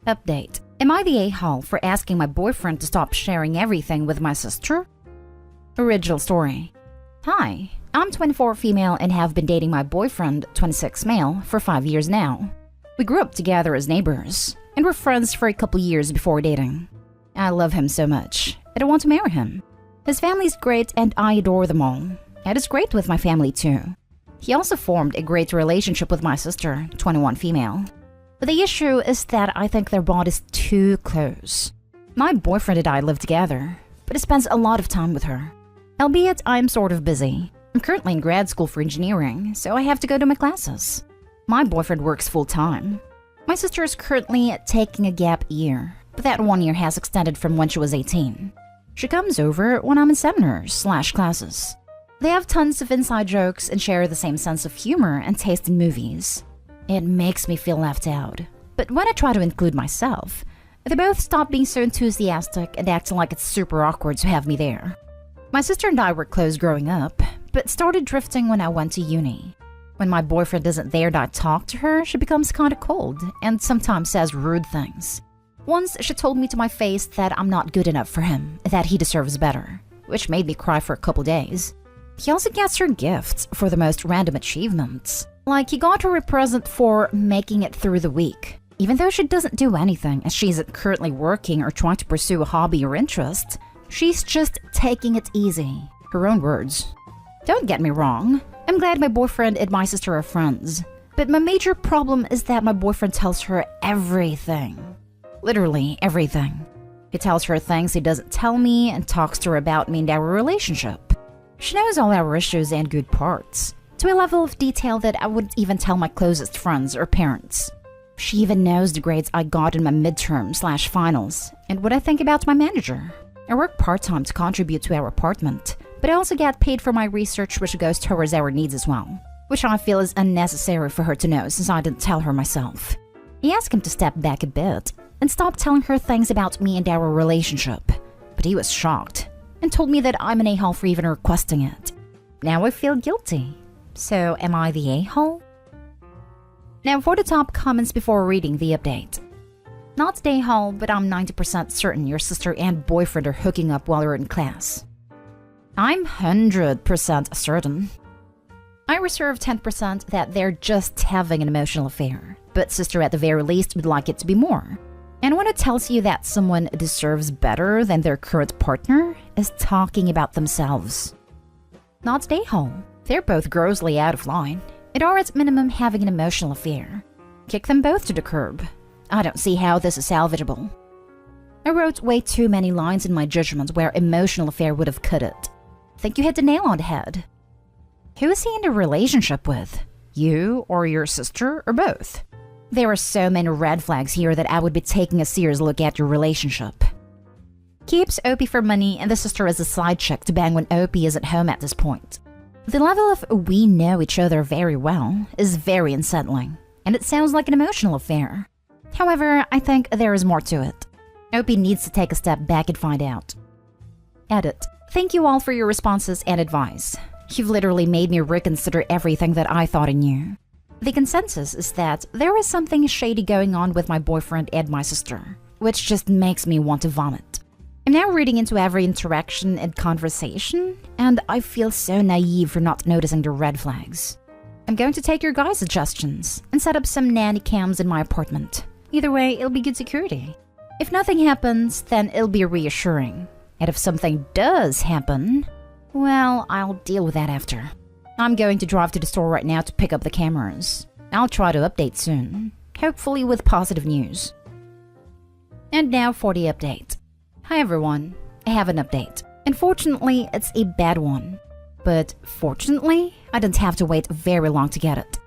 Update. Am I the a-hole for asking my boyfriend to stop sharing everything with my sister? Original story. Hi, I'm 24 female and have been dating my boyfriend, 26 male, for 5 years now. We grew up together as neighbors and were friends for a couple years before dating. I love him so much, and I want to marry him. His family's great and I adore them all. And it's great with my family too. He also formed a great relationship with my sister, 21 female. But the issue is that I think their bond is too close. My boyfriend and I live together, but he spends a lot of time with her. Albeit I'm sort of busy. I'm currently in grad school for engineering, so I have to go to my classes. My boyfriend works full-time. My sister is currently taking a gap year, but that 1 year has extended from when she was 18. She comes over when I'm in seminars/classes. They have tons of inside jokes and share the same sense of humor and taste in movies. It makes me feel left out. But when I try to include myself, they both stop being so enthusiastic and acting like it's super awkward to have me there. My sister and I were close growing up, but started drifting when I went to uni. When my boyfriend isn't there and I talk to her, she becomes kinda cold and sometimes says rude things. Once she told me to my face that I'm not good enough for him, that he deserves better, which made me cry for a couple days. He also gets her gifts for the most random achievements. Like he got her a present for making it through the week, even though she doesn't do anything as she isn't currently working or trying to pursue a hobby or interest. She's just taking it easy. Her own words. Don't get me wrong, I'm glad my boyfriend and my sister are friends. But my major problem is that my boyfriend tells her everything. Literally everything. He tells her things he doesn't tell me and talks to her about me and our relationship. She knows all our issues and good parts, to a level of detail that I wouldn't even tell my closest friends or parents. She even knows the grades I got in my midterm/finals and what I think about my manager. I work part-time to contribute to our apartment, but I also get paid for my research, which goes towards our needs as well, which I feel is unnecessary for her to know since I didn't tell her myself. I asked him to step back a bit and stop telling her things about me and our relationship, but he was shocked and told me that I'm an a-hole for even requesting it. Now I feel guilty. So am I the a-hole? Now for the top comments before reading the update. Not the a-hole, but I'm 90% certain your sister and boyfriend are hooking up while you're in class. I'm 100% certain. I reserve 10% that they're just having an emotional affair, but sister at the very least would like it to be more. And when it tells you that someone deserves better than their current partner is talking about themselves. Not the a-hole. They're both grossly out of line and are at minimum having an emotional affair. Kick them both to the curb. I don't see how this is salvageable. I wrote way too many lines in my judgment where emotional affair would have cut it. Think you hit the nail on the head. Who is he in a relationship with? You or your sister or both? There are so many red flags here that I would be taking a serious look at your relationship. Keeps OP for money and the sister is a side chick to bang when OP isn't home at this point. The level of we know each other very well is very unsettling, and it sounds like an emotional affair. However, I think there is more to it. OP needs to take a step back and find out. Edit. Thank you all for your responses and advice. You've literally made me reconsider everything that I thought I knew. The consensus is that there is something shady going on with my boyfriend and my sister, which just makes me want to vomit. I'm now reading into every interaction and conversation, and I feel so naive for not noticing the red flags. I'm going to take your guys' suggestions and set up some nanny cams in my apartment. Either way, it'll be good security. If nothing happens, then it'll be reassuring. And if something does happen, well, I'll deal with that after. I'm going to drive to the store right now to pick up the cameras. I'll try to update soon, hopefully with positive news. And now for the update. Hi everyone, I have an update. Unfortunately, it's a bad one. But fortunately, I didn't have to wait very long to get it.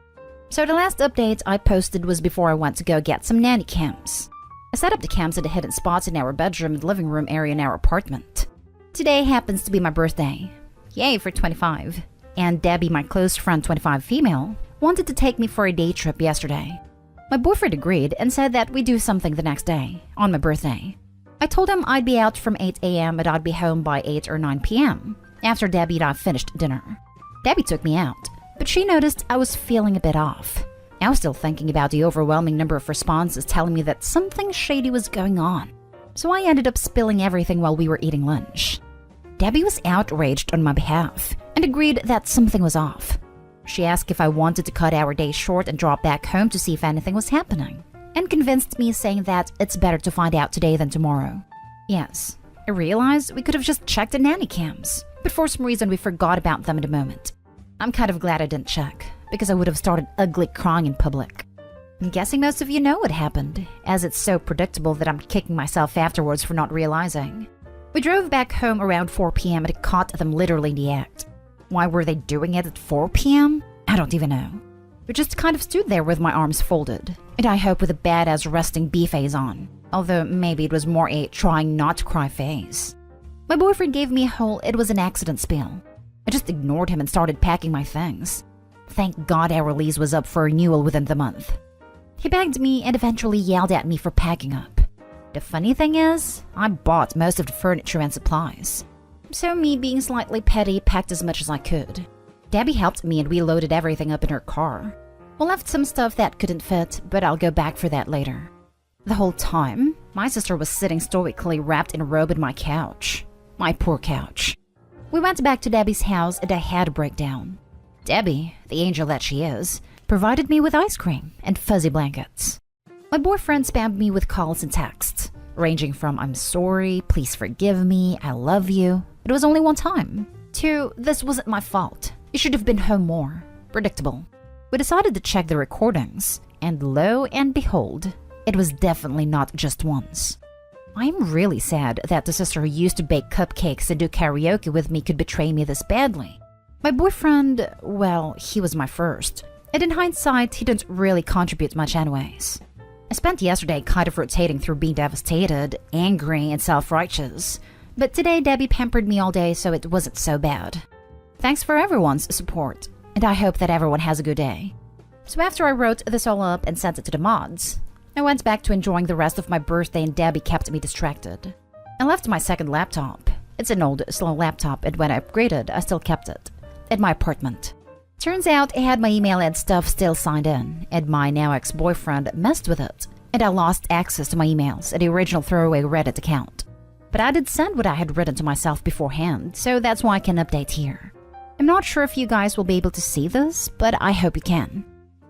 So the last update I posted was before I went to go get some nanny cams. I set up the cams at the hidden spots in our bedroom and living room area in our apartment. Today happens to be my birthday. Yay for 25. And Debbie, my close friend 25 female, wanted to take me for a day trip yesterday. My boyfriend agreed and said that we do something the next day, on my birthday. I told him I'd be out from 8 a.m. and I'd be home by 8 or 9 p.m. after Debbie and I finished dinner. Debbie took me out, but she noticed I was feeling a bit off. I was still thinking about the overwhelming number of responses telling me that something shady was going on, so I ended up spilling everything while we were eating lunch. Debbie was outraged on my behalf and agreed that something was off. She asked if I wanted to cut our day short and drop back home to see if anything was happening, and convinced me, saying that it's better to find out today than tomorrow. Yes, I realized we could have just checked the nanny cams, but for some reason we forgot about them in a moment. I'm kind of glad I didn't check, because I would have started ugly crying in public. I'm guessing most of you know what happened, as it's so predictable that I'm kicking myself afterwards for not realizing. We drove back home around 4 p.m. and it caught them literally in the act. Why were they doing it at 4 p.m.? I don't even know. We just kind of stood there with my arms folded, and I hope with a badass resting bee face on, although maybe it was more a trying not to cry face. My boyfriend gave me a whole "it was an accident" spiel. I just ignored him and started packing my things. Thank God our lease was up for renewal within the month. He begged me and eventually yelled at me for packing up. The funny thing is, I bought most of the furniture and supplies. So me, being slightly petty, packed as much as I could. Debbie helped me and we loaded everything up in her car. We left some stuff that couldn't fit, but I'll go back for that later. The whole time, my sister was sitting stoically wrapped in a robe in my couch. My poor couch. We went back to Debbie's house and I had a breakdown. Debbie, the angel that she is, provided me with ice cream and fuzzy blankets. My boyfriend spammed me with calls and texts, ranging from "I'm sorry," "please forgive me," "I love you." It was only one time. to "this wasn't my fault. You should have been home more." Predictable. We decided to check the recordings, and lo and behold, it was definitely not just once. I'm really sad that the sister who used to bake cupcakes and do karaoke with me could betray me this badly. My boyfriend, well, he was my first, and in hindsight, he didn't really contribute much anyways. I spent yesterday kind of rotating through being devastated, angry, and self-righteous, but today Debbie pampered me all day, so it wasn't so bad. Thanks for everyone's support, and I hope that everyone has a good day. So after I wrote this all up and sent it to the mods, I went back to enjoying the rest of my birthday, and Debbie kept me distracted. I left my second laptop. It's an old, slow laptop, and when I upgraded, I still kept it at my apartment. Turns out I had my email and stuff still signed in, and my now ex-boyfriend messed with it, and I lost access to my emails and the original throwaway Reddit account. But I did send what I had written to myself beforehand, so that's why I can update here. I'm not sure if you guys will be able to see this, but I hope you can.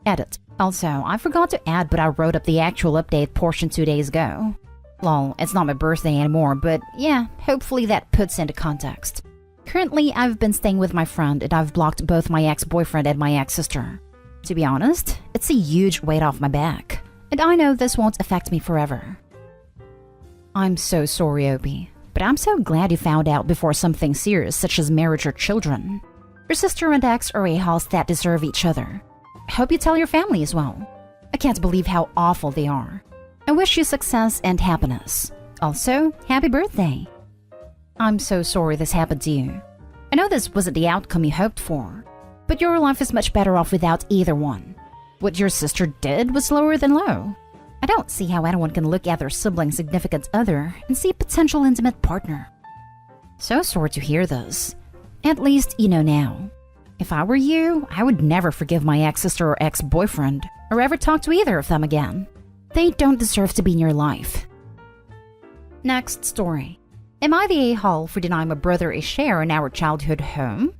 Edit. Also, I forgot to add, but I wrote up the actual update portion 2 days ago. Lol, it's not my birthday anymore, but yeah, hopefully that puts into context. Currently, I've been staying with my friend, and I've blocked both my ex-boyfriend and my ex-sister. To be honest, it's a huge weight off my back, and I know this won't affect me forever. I'm so sorry, Opie, but I'm so glad you found out before something serious such as marriage or children. Your sister and ex are a-holes that deserve each other. I hope you tell your family as well. I can't believe how awful they are. I wish you success and happiness. Also, happy birthday. I'm so sorry this happened to you. I know this wasn't the outcome you hoped for, but your life is much better off without either one. What your sister did was lower than low. I don't see how anyone can look at their sibling's significant other and see a potential intimate partner. So sorry to hear this. At least you know now. If I were you, I would never forgive my ex-sister or ex-boyfriend, or ever talk to either of them again. They don't deserve to be in your life. Next story. Am I the a-hole for denying my brother a share in our childhood home?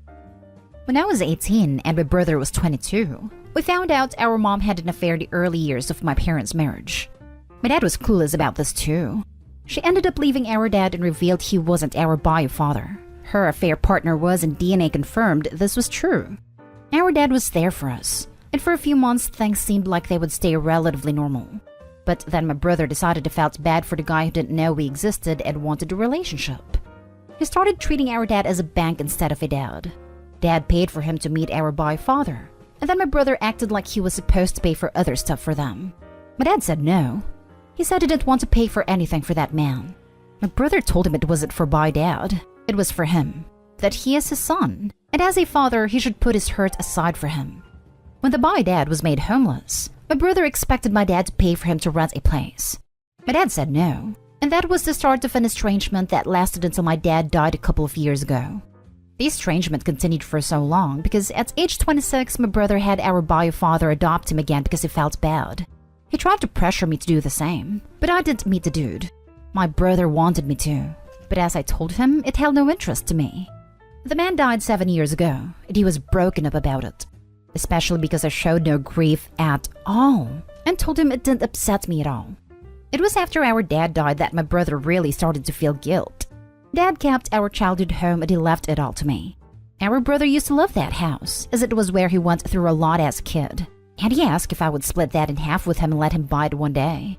When I was 18 and my brother was 22, we found out our mom had an affair in the early years of my parents' marriage. My dad was clueless about this too. She ended up leaving our dad and revealed he wasn't our bio father. Her affair partner was, and DNA confirmed this was true. Our dad was there for us, and for a few months things seemed like they would stay relatively normal. But then my brother decided it felt bad for the guy who didn't know we existed and wanted a relationship. He started treating our dad as a bank instead of a dad. Dad paid for him to meet our bio father, and then my brother acted like he was supposed to pay for other stuff for them. My dad said no. He said he didn't want to pay for anything for that man. My brother told him it wasn't for bio dad. It was for him, that he is his son, and as a father, he should put his hurt aside for him. When the bio dad was made homeless, my brother expected my dad to pay for him to rent a place. My dad said no, and that was the start of an estrangement that lasted until my dad died a couple of years ago. The estrangement continued for so long because at age 26, my brother had our bio father adopt him again because he felt bad. He tried to pressure me to do the same, but I didn't meet the dude. My brother wanted me to, but as I told him, it held no interest to me. The man died 7 years ago, and he was broken up about it, especially because I showed no grief at all and told him it didn't upset me at all. It was after our dad died that my brother really started to feel guilt. Dad kept our childhood home and he left it all to me. Our brother used to love that house, as it was where he went through a lot as a kid, and he asked if I would split that in half with him and let him buy it one day.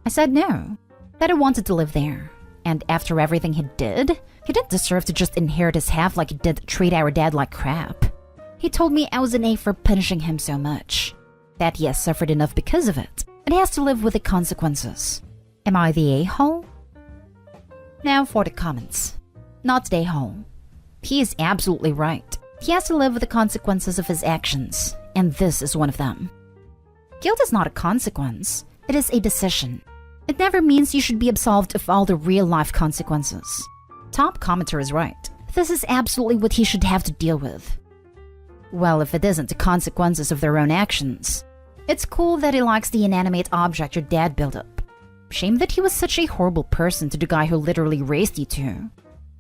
I said no, that I wanted to live there, and after everything he didn't deserve to just inherit his half like he did treat our dad like crap. He told me I was an A for punishing him so much, that he has suffered enough because of it, and he has to live with the consequences. Am I the a-hole? Now for the comments. Not the a-hole. He is absolutely right. He has to live with the consequences of his actions, and this is one of them. Guilt is not a consequence, it is a decision. It never means you should be absolved of all the real-life consequences. Top commenter is right. This is absolutely what he should have to deal with. Well, if it isn't the consequences of their own actions. It's cool that he likes the inanimate object your dad built up. Shame that he was such a horrible person to the guy who literally raised you two.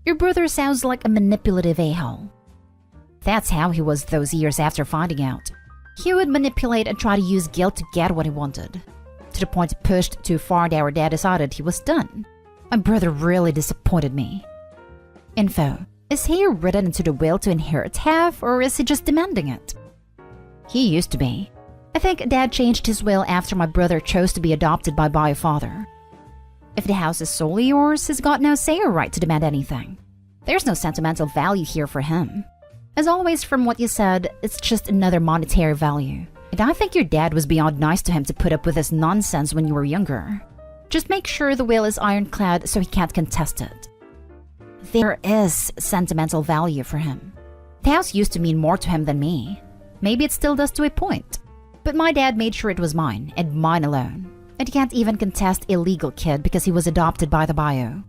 Your brother sounds like a manipulative a-hole. That's how he was those years after finding out. He would manipulate and try to use guilt to get what he wanted. To the point it pushed too far and our dad decided he was done. My brother really disappointed me. Info. Is he written into the will to inherit half, or is he just demanding it? He used to be. I think Dad changed his will after my brother chose to be adopted by bio father. If the house is solely yours, he's got no say or right to demand anything. There's no sentimental value here for him. As always, from what you said, it's just another monetary value. And I think your dad was beyond nice to him to put up with this nonsense when you were younger. Just make sure the will is ironclad so he can't contest it. There is sentimental value for him. The house used to mean more to him than me. Maybe it still does to a point. But my dad made sure it was mine, and mine alone. And he can't even contest a legal kid because he was adopted by the bio.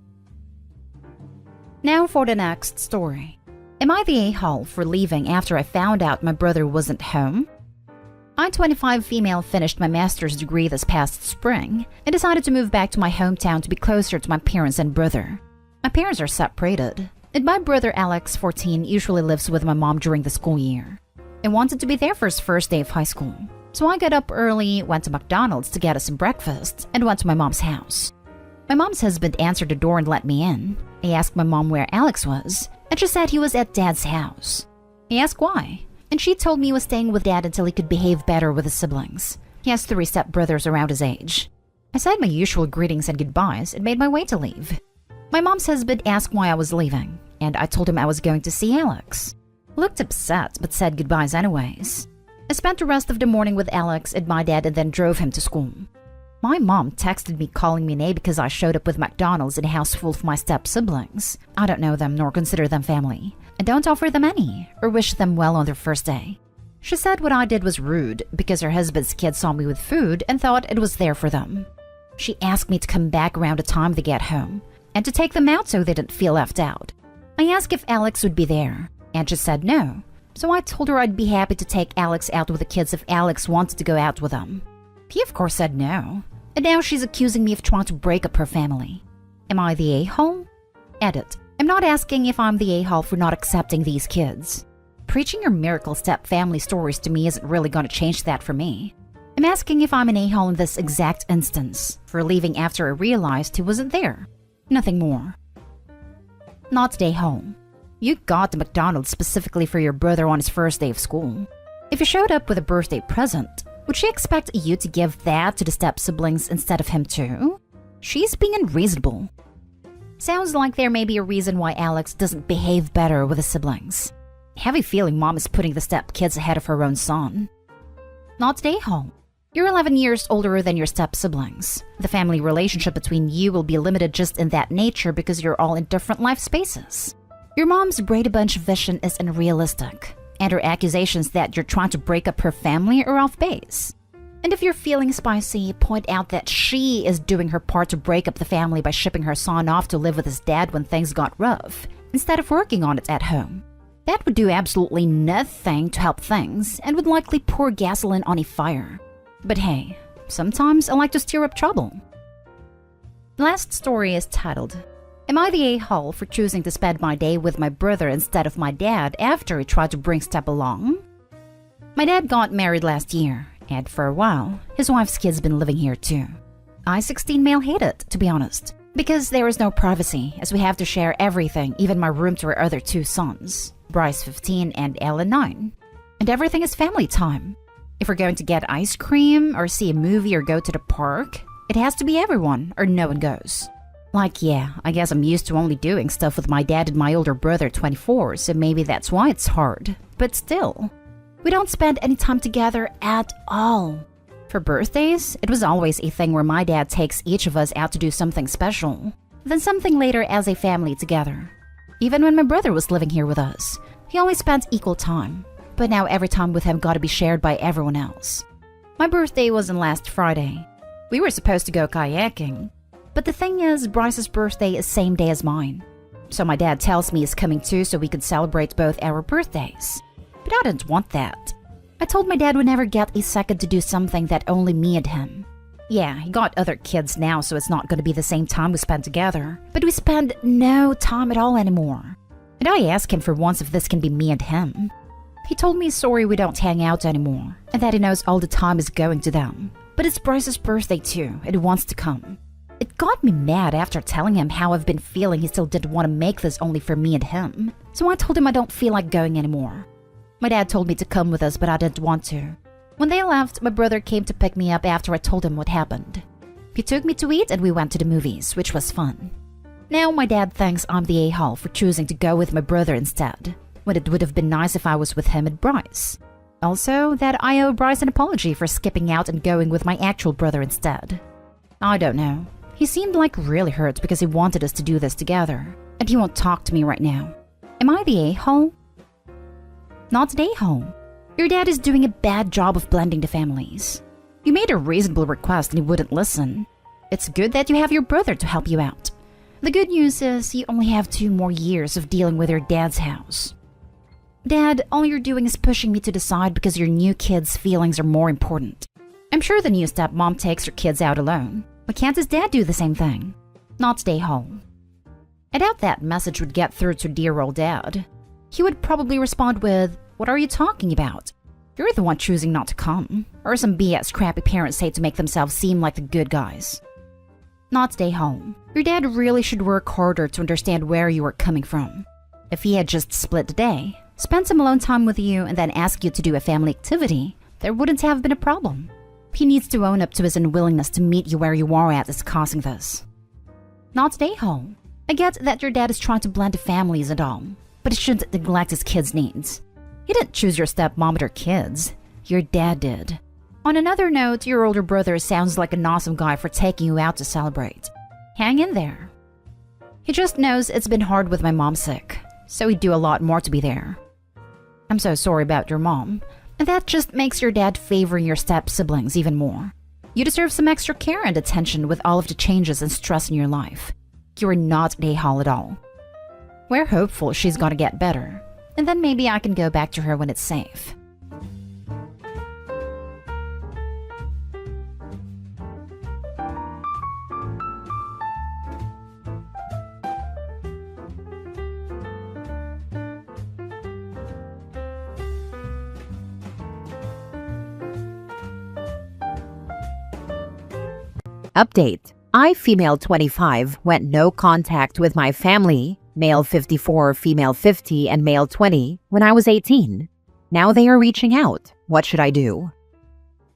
Now for the next story. Am I the a-hole for leaving after I found out my brother wasn't home? I'm 25 female, finished my master's degree this past spring, and decided to move back to my hometown to be closer to my parents and brother. My parents are separated, and my brother Alex, 14, usually lives with my mom during the school year. I wanted to be there for his first day of high school. So I got up early, went to McDonald's to get us some breakfast, and went to my mom's house. My mom's husband answered the door and let me in. I asked my mom where Alex was, and she said he was at Dad's house. I asked why, and she told me he was staying with Dad until he could behave better with his siblings. He has 3 step-brothers around his age. I said my usual greetings and goodbyes and made my way to leave. My mom's husband asked why I was leaving, and I told him I was going to see Alex. He looked upset, but said goodbyes anyways. I spent the rest of the morning with Alex and my dad and then drove him to school. My mom texted me calling me an A because I showed up with McDonald's in a house full of my step-siblings. I don't know them nor consider them family. I don't offer them any or wish them well on their first day. She said what I did was rude because her husband's kids saw me with food and thought it was there for them. She asked me to come back around the time they get home and to take them out so they didn't feel left out. I asked if Alex would be there, and she said no. So I told her I'd be happy to take Alex out with the kids if Alex wanted to go out with them. He of course said no. And now she's accusing me of trying to break up her family. Am I the a-hole? Edit. I'm not asking if I'm the a-hole for not accepting these kids. Preaching your miracle step family stories to me isn't really going to change that for me. I'm asking if I'm an a-hole in this exact instance, for leaving after I realized he wasn't there. Nothing more. Not the a-hole. You got the McDonald's specifically for your brother on his first day of school. If you showed up with a birthday present, would she expect you to give that to the step-siblings instead of him too? She's being unreasonable. Sounds like there may be a reason why Alex doesn't behave better with his siblings. I have a feeling Mom is putting the step-kids ahead of her own son. Not the a-hole. You're 11 years older than your step-siblings. The family relationship between you will be limited just in that nature because you're all in different life spaces. Your mom's Brady Bunch vision is unrealistic, and her accusations that you're trying to break up her family are off base. And if you're feeling spicy, point out that she is doing her part to break up the family by shipping her son off to live with his dad when things got rough, instead of working on it at home. Dad would do absolutely nothing to help things and would likely pour gasoline on a fire. But hey, sometimes I like to stir up trouble. The last story is titled, Am I the a-hole for choosing to spend my day with my brother instead of my dad after he tried to bring Step along? My dad got married last year, and for a while, his wife's kids been living here too. I, 16 male, hate it, to be honest, because there is no privacy as we have to share everything, even my room, to our other two sons, Bryce 15 and Ellen 9. And everything is family time. If we're going to get ice cream or see a movie or go to the park, it has to be everyone or no one goes. Like, yeah, I guess I'm used to only doing stuff with my dad and my older brother 24, so maybe that's why it's hard. But still, we don't spend any time together at all. For birthdays, it was always a thing where my dad takes each of us out to do something special, then something later as a family together. Even when my brother was living here with us, he only spent equal time, but now every time with him got to be shared by everyone else. My birthday was on last Friday. We were supposed to go kayaking, but the thing is, Bryce's birthday is same day as mine. So my dad tells me he's coming too so we could celebrate both our birthdays. But I didn't want that. I told my dad we'd never get a second to do something that only me and him. Yeah, he got other kids now, so it's not going to be the same time we spend together. But we spend no time at all anymore. And I asked him for once if this can be me and him. He told me he's sorry we don't hang out anymore, and that he knows all the time is going to them. But it's Bryce's birthday too, and he wants to come. It got me mad after telling him how I've been feeling he still didn't want to make this only for me and him. So I told him I don't feel like going anymore. My dad told me to come with us, but I didn't want to. When they left, my brother came to pick me up after I told him what happened. He took me to eat and we went to the movies, which was fun. Now my dad thinks I'm the a-hole for choosing to go with my brother instead, when it would have been nice if I was with him and Bryce. Also, that I owe Bryce an apology for skipping out and going with my actual brother instead. I don't know. He seemed like really hurt because he wanted us to do this together, and he won't talk to me right now. Am I the a-hole? Not the a-hole. Your dad is doing a bad job of blending the families. You made a reasonable request and he wouldn't listen. It's good that you have your brother to help you out. The good news is you only have 2 more years of dealing with your dad's house. Dad, all you're doing is pushing me to decide because your new kid's feelings are more important. I'm sure the new stepmom takes her kids out alone. Why can't his dad do the same thing? Not stay home. I doubt that message would get through to dear old dad. He would probably respond with, "What are you talking about? You're the one choosing not to come," or some BS crappy parents say to make themselves seem like the good guys. Not stay home. Your dad really should work harder to understand where you are coming from. If he had just split the day, spent some alone time with you, and then asked you to do a family activity, there wouldn't have been a problem. He needs to own up to his unwillingness to meet you where you are at is causing this. Not stay home. I get that your dad is trying to blend the families and all, but he shouldn't neglect his kids' needs. He didn't choose your stepmom and her kids. Your dad did. On another note, your older brother sounds like an awesome guy for taking you out to celebrate. Hang in there. He just knows it's been hard with my mom sick, so he'd do a lot more to be there. I'm so sorry about your mom, and that just makes your dad favoring your step-siblings even more. You deserve some extra care and attention with all of the changes and stress in your life. You're not an a-hole at all. We're hopeful she's gonna get better, and then maybe I can go back to her when it's safe. Update. I, female 25, went no contact with my family, male 54, female 50, and male 20, when I was 18. Now they are reaching out. What should I do?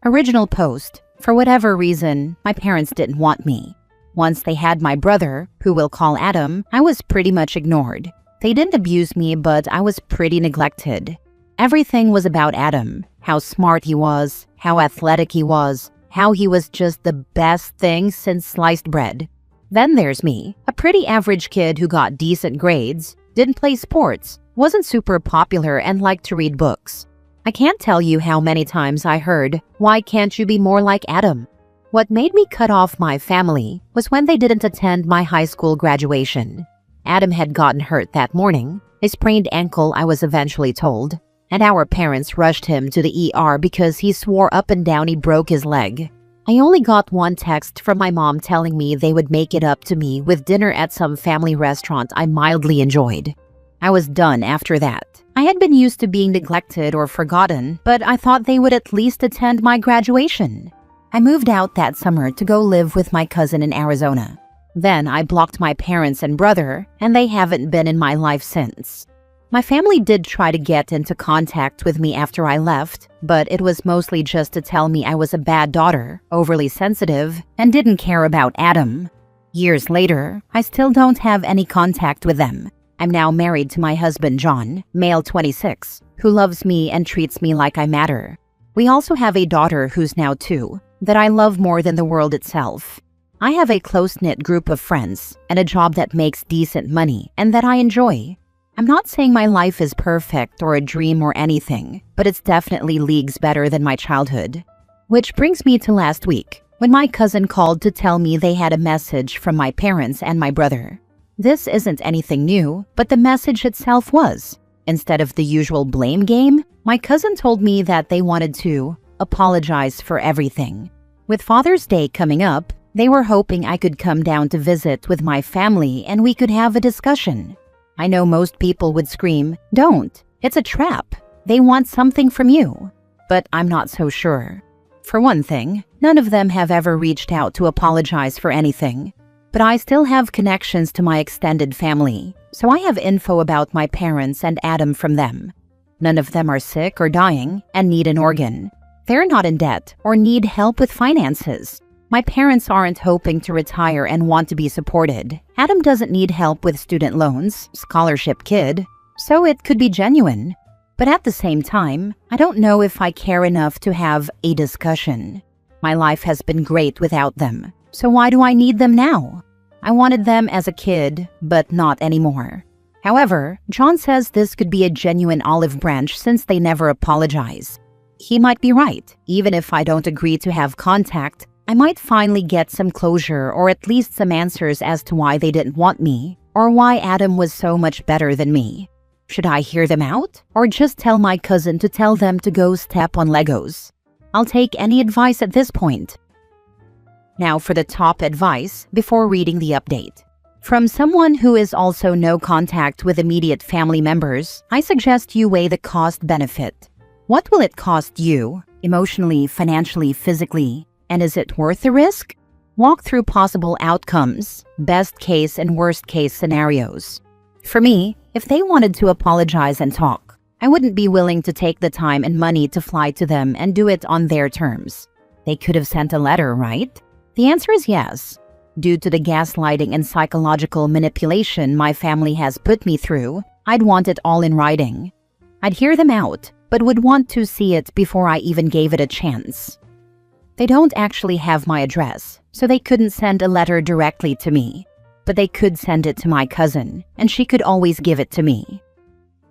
Original post. For whatever reason, my parents didn't want me. Once they had my brother, who we'll call Adam, I was pretty much ignored. They didn't abuse me, but I was pretty neglected. Everything was about Adam. How smart he was, how athletic he was, how he was just the best thing since sliced bread. Then there's me, a pretty average kid who got decent grades, didn't play sports, wasn't super popular, and liked to read books. I can't tell you how many times I heard, "Why can't you be more like Adam?" What made me cut off my family was when they didn't attend my high school graduation. Adam had gotten hurt that morning, A sprained ankle, I was eventually told, and our parents rushed him to the ER because he swore up and down he broke his leg. I only got one text from my mom telling me they would make it up to me with dinner at some family restaurant I mildly enjoyed. I was done after that. I had been used to being neglected or forgotten, but I thought they would at least attend my graduation. I moved out that summer to go live with my cousin in Arizona. Then I blocked my parents and brother, and they haven't been in my life since. My family did try to get into contact with me after I left, but it was mostly just to tell me I was a bad daughter, overly sensitive, and didn't care about Adam. Years later, I still don't have any contact with them. I'm now married to my husband John, male 26, who loves me and treats me like I matter. We also have a daughter who's now 2, that I love more than the world itself. I have a close-knit group of friends and a job that makes decent money and that I enjoy. I'm not saying my life is perfect or a dream or anything, but it's definitely leagues better than my childhood. Which brings me to last week, when my cousin called to tell me they had a message from my parents and my brother. This isn't anything new, but the message itself was. Instead of the usual blame game, my cousin told me that they wanted to apologize for everything. With Father's Day coming up, they were hoping I could come down to visit with my family and we could have a discussion. I know most people would scream, "Don't, it's a trap. They want something from you." But I'm not so sure. For one thing, none of them have ever reached out to apologize for anything. But I still have connections to my extended family, so I have info about my parents and Adam from them. None of them are sick or dying and need an organ. They're not in debt or need help with finances. My parents aren't hoping to retire and want to be supported. Adam doesn't need help with student loans, scholarship kid, so it could be genuine. But at the same time, I don't know if I care enough to have a discussion. My life has been great without them, so why do I need them now? I wanted them as a kid, but not anymore. However, John says this could be a genuine olive branch since they never apologize. He might be right. Even if I don't agree to have contact, I might finally get some closure or at least some answers as to why they didn't want me or why Adam was so much better than me. Should I hear them out or just tell my cousin to tell them to go step on Legos? I'll take any advice at this point. Now for the top advice before reading the update. From someone who is also no contact with immediate family members, I suggest you weigh the cost-benefit. What will it cost you, emotionally, financially, physically? And is it worth the risk? Walk through possible outcomes, best case and worst case scenarios. For me, if they wanted to apologize and talk, I wouldn't be willing to take the time and money to fly to them and do it on their terms. They could have sent a letter, right? The answer is yes. Due to the gaslighting and psychological manipulation my family has put me through, I'd want it all in writing. I'd hear them out, but would want to see it before I even gave it a chance. They don't actually have my address, so they couldn't send a letter directly to me. But they could send it to my cousin, and she could always give it to me.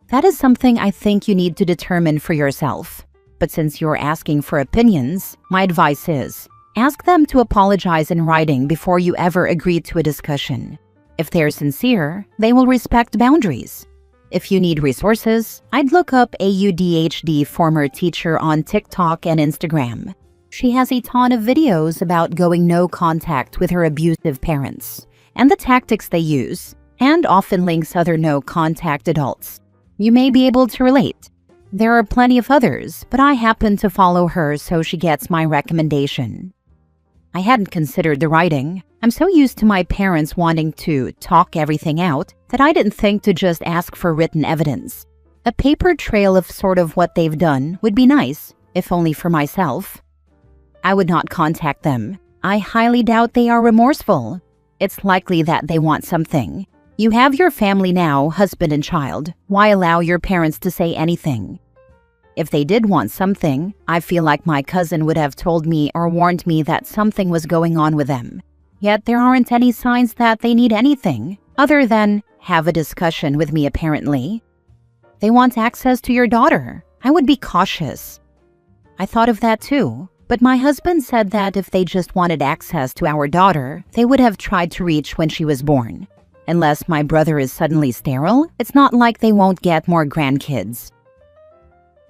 That is something I think you need to determine for yourself. But since you're asking for opinions, my advice is, ask them to apologize in writing before you ever agree to a discussion. If they're sincere, they will respect boundaries. If you need resources, I'd look up AUDHD former teacher on TikTok and Instagram. She has a ton of videos about going no contact with her abusive parents and the tactics they use, and often links other no contact adults. You may be able to relate. There are plenty of others, but I happen to follow her, so she gets my recommendation. I hadn't considered the writing. I'm so used to my parents wanting to talk everything out that I didn't think to just ask for written evidence. A paper trail of sort of what they've done would be nice, if only for myself. I would not contact them. I highly doubt they are remorseful. It's likely that they want something. You have your family now, husband and child. Why allow your parents to say anything? If they did want something, I feel like my cousin would have told me or warned me that something was going on with them. Yet there aren't any signs that they need anything, other than have a discussion with me apparently. They want access to your daughter. I would be cautious. I thought of that too. But my husband said that if they just wanted access to our daughter, they would have tried to reach when she was born. Unless my brother is suddenly sterile, it's not like they won't get more grandkids.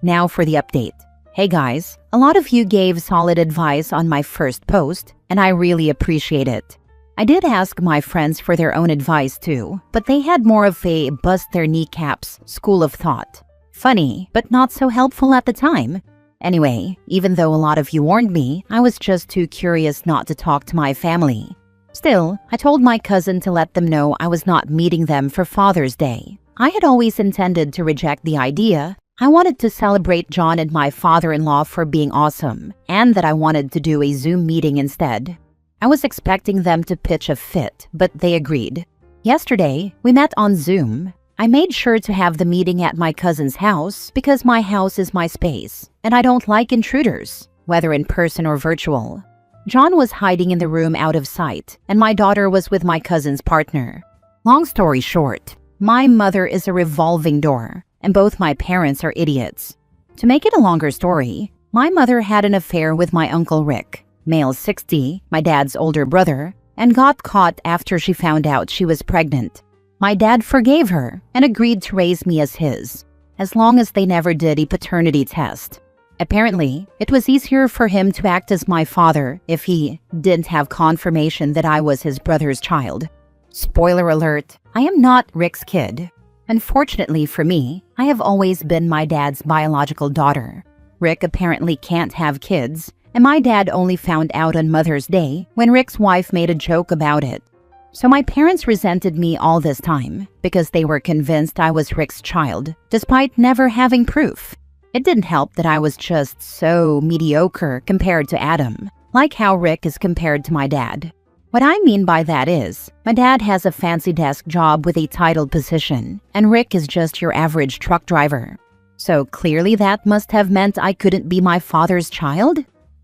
Now for the update. Hey guys, a lot of you gave solid advice on my first post, and I really appreciate it. I did ask my friends for their own advice too, but they had more of a bust their kneecaps school of thought. Funny, but not so helpful at the time. Anyway, even though a lot of you warned me, I was just too curious not to talk to my family. Still, I told my cousin to let them know I was not meeting them for Father's Day. I had always intended to reject the idea. I wanted to celebrate John and my father-in-law for being awesome, and that I wanted to do a Zoom meeting instead. I was expecting them to pitch a fit, but they agreed. Yesterday, we met on Zoom. I made sure to have the meeting at my cousin's house because my house is my space, and I don't like intruders, whether in person or virtual. John was hiding in the room out of sight, and my daughter was with my cousin's partner. Long story short, my mother is a revolving door, and both my parents are idiots. To make it a longer story, my mother had an affair with my Uncle Rick, male 60, my dad's older brother, and got caught after she found out she was pregnant. My dad forgave her and agreed to raise me as his, as long as they never did a paternity test. Apparently, it was easier for him to act as my father if he didn't have confirmation that I was his brother's child. Spoiler alert, I am not Rick's kid. Unfortunately for me, I have always been my dad's biological daughter. Rick apparently can't have kids, and my dad only found out on Mother's Day when Rick's wife made a joke about it. So my parents resented me all this time because they were convinced I was Rick's child, despite never having proof. It didn't help that I was just so mediocre compared to Adam, like how Rick is compared to my dad. What I mean by that is, my dad has a fancy desk job with a titled position, and Rick is just your average truck driver. So clearly that must have meant I couldn't be my father's child?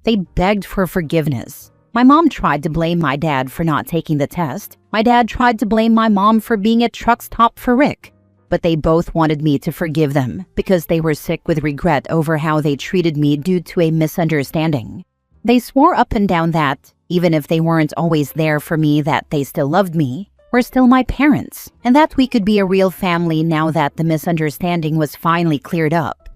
They begged for forgiveness. My mom tried to blame my dad for not taking the test. My dad tried to blame my mom for being a truck stop for Rick. But they both wanted me to forgive them because they were sick with regret over how they treated me due to a misunderstanding. They swore up and down that, even if they weren't always there for me, that they still loved me, were still my parents, and that we could be a real family now that the misunderstanding was finally cleared up.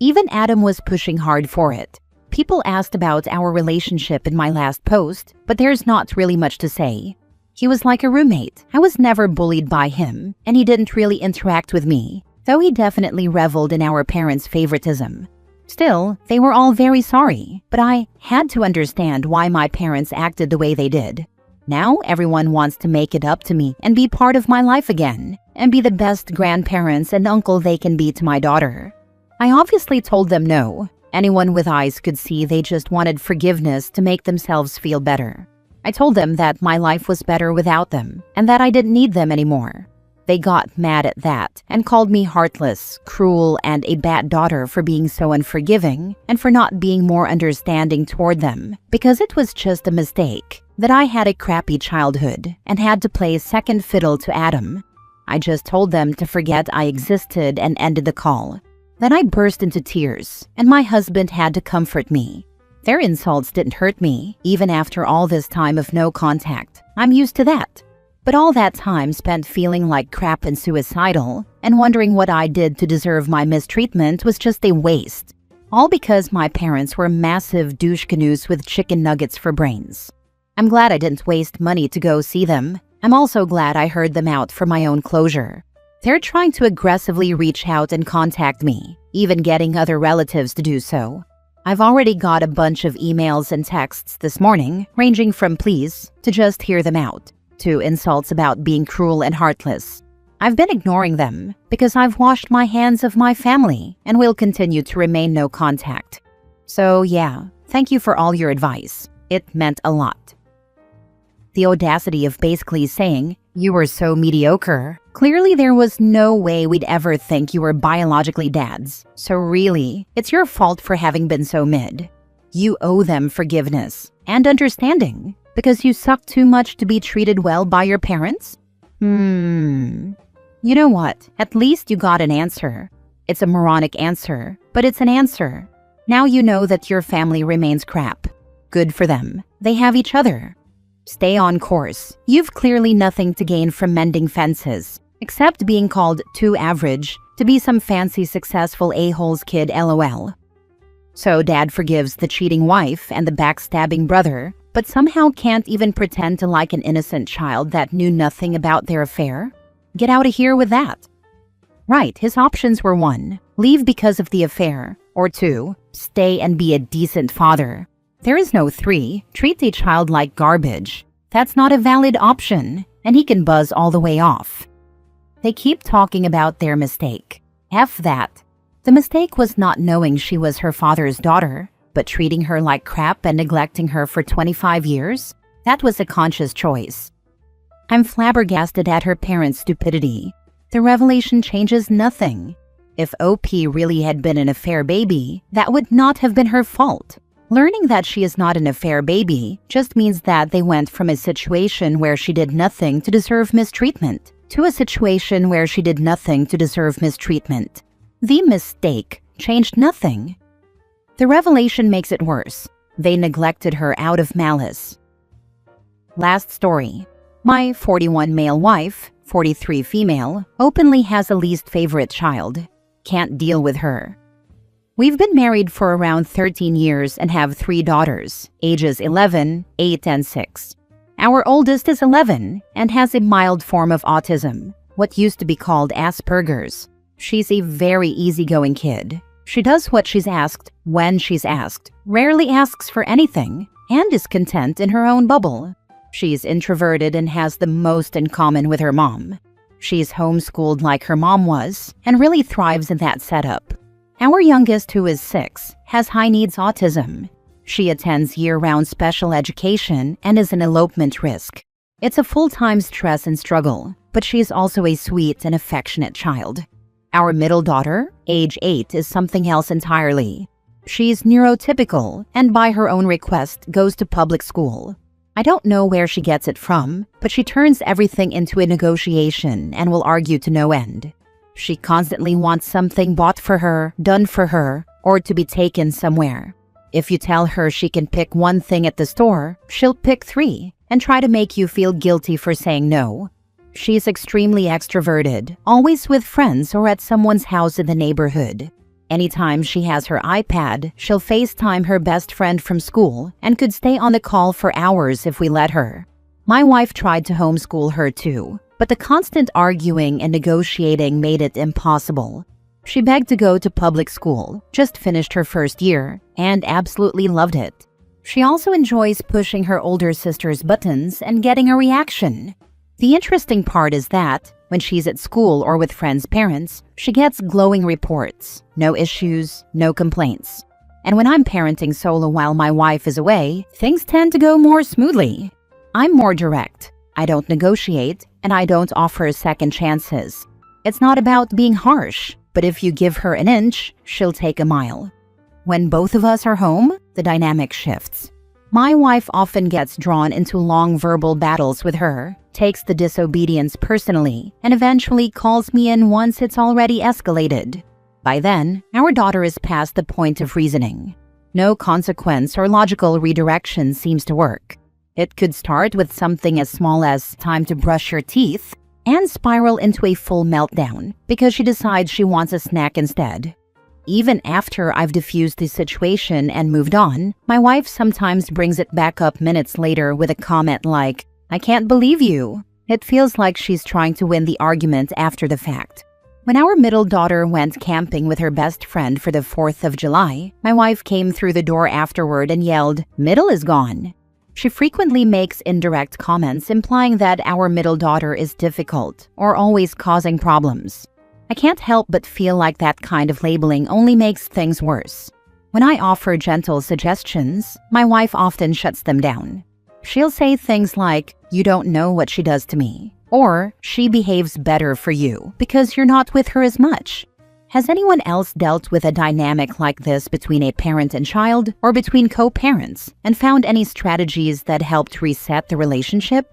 Even Adam was pushing hard for it. People asked about our relationship in my last post, but there's not really much to say. He was like a roommate. I was never bullied by him, and he didn't really interact with me, though he definitely reveled in our parents' favoritism. Still, they were all very sorry, but I had to understand why my parents acted the way they did. Now everyone wants to make it up to me and be part of my life again, and be the best grandparents and uncle they can be to my daughter. I obviously told them no. Anyone with eyes could see they just wanted forgiveness to make themselves feel better. I told them that my life was better without them, and that I didn't need them anymore. They got mad at that and called me heartless, cruel, and a bad daughter for being so unforgiving and for not being more understanding toward them, because it was just a mistake, that I had a crappy childhood and had to play second fiddle to Adam. I just told them to forget I existed and ended the call. Then I burst into tears, and my husband had to comfort me. Their insults didn't hurt me, even after all this time of no contact. I'm used to that. But all that time spent feeling like crap and suicidal, and wondering what I did to deserve my mistreatment was just a waste. All because my parents were massive douche canoes with chicken nuggets for brains. I'm glad I didn't waste money to go see them. I'm also glad I heard them out for my own closure. They're trying to aggressively reach out and contact me, even getting other relatives to do so. I've already got a bunch of emails and texts this morning, ranging from please to just hear them out, to insults about being cruel and heartless. I've been ignoring them because I've washed my hands of my family and will continue to remain no contact. So yeah, thank you for all your advice. It meant a lot. The audacity of basically saying, "You were so mediocre." Clearly there was no way we'd ever think you were biologically dads. So really, it's your fault for having been so mid. You owe them forgiveness and understanding because you sucked too much to be treated well by your parents? You know what? At least you got an answer. It's a moronic answer, but it's an answer. Now you know that your family remains crap. Good for them. They have each other. Stay on course. You've clearly nothing to gain from mending fences, except being called too average to be some fancy successful a-hole's kid lol. So dad forgives the cheating wife and the backstabbing brother, but somehow can't even pretend to like an innocent child that knew nothing about their affair? Get out of here with that. Right, his options were 1, leave because of the affair, or 2, stay and be a decent father. There is no 3, treat a child like garbage. That's not a valid option, and he can buzz all the way off. They keep talking about their mistake. F that. The mistake was not knowing she was her father's daughter, but treating her like crap and neglecting her for 25 years? That was a conscious choice. I'm flabbergasted at her parents' stupidity. The revelation changes nothing. If OP really had been an affair baby, that would not have been her fault. Learning that she is not an affair baby just means that they went from a situation where she did nothing to deserve mistreatment to a situation where she did nothing to deserve mistreatment. The mistake changed nothing. The revelation makes it worse. They neglected her out of malice. Last story. My 41 male wife, 43 female, openly has a least favorite child. Can't deal with her. We've been married for around 13 years and have 3 daughters, ages 11, 8, and 6. Our oldest is 11 and has a mild form of autism, what used to be called Asperger's. She's a very easygoing kid. She does what she's asked, when she's asked, rarely asks for anything, and is content in her own bubble. She's introverted and has the most in common with her mom. She's homeschooled like her mom was, and really thrives in that setup. Our youngest, who is 6, has high-needs autism. She attends year-round special education and is an elopement risk. It's a full-time stress and struggle, but she's also a sweet and affectionate child. Our middle daughter, age 8, is something else entirely. She's neurotypical and by her own request goes to public school. I don't know where she gets it from, but she turns everything into a negotiation and will argue to no end. She constantly wants something bought for her, done for her, or to be taken somewhere. If you tell her she can pick one thing at the store, she'll pick 3 and try to make you feel guilty for saying no. She's extremely extroverted, always with friends or at someone's house in the neighborhood. Anytime she has her iPad, she'll FaceTime her best friend from school and could stay on the call for hours if we let her. My wife tried to homeschool her too, but the constant arguing and negotiating made it impossible. She begged to go to public school, just finished her first year, and absolutely loved it. She also enjoys pushing her older sister's buttons and getting a reaction. The interesting part is that, when she's at school or with friends' parents, she gets glowing reports, no issues, no complaints. And when I'm parenting solo while my wife is away, things tend to go more smoothly. I'm more direct. I don't negotiate, and I don't offer second chances. It's not about being harsh, but if you give her an inch, she'll take a mile. When both of us are home, the dynamic shifts. My wife often gets drawn into long verbal battles with her, takes the disobedience personally, and eventually calls me in once it's already escalated. By then, our daughter is past the point of reasoning. No consequence or logical redirection seems to work. It could start with something as small as time to brush your teeth and spiral into a full meltdown because she decides she wants a snack instead. Even after I've diffused the situation and moved on, my wife sometimes brings it back up minutes later with a comment like, "I can't believe you." It feels like she's trying to win the argument after the fact. When our middle daughter went camping with her best friend for the 4th of July, my wife came through the door afterward and yelled, "Middle is gone." She frequently makes indirect comments implying that our middle daughter is difficult or always causing problems. I can't help but feel like that kind of labeling only makes things worse. When I offer gentle suggestions, my wife often shuts them down. She'll say things like, "You don't know what she does to me," or "She behaves better for you because you're not with her as much." Has anyone else dealt with a dynamic like this between a parent and child or between co-parents and found any strategies that helped reset the relationship?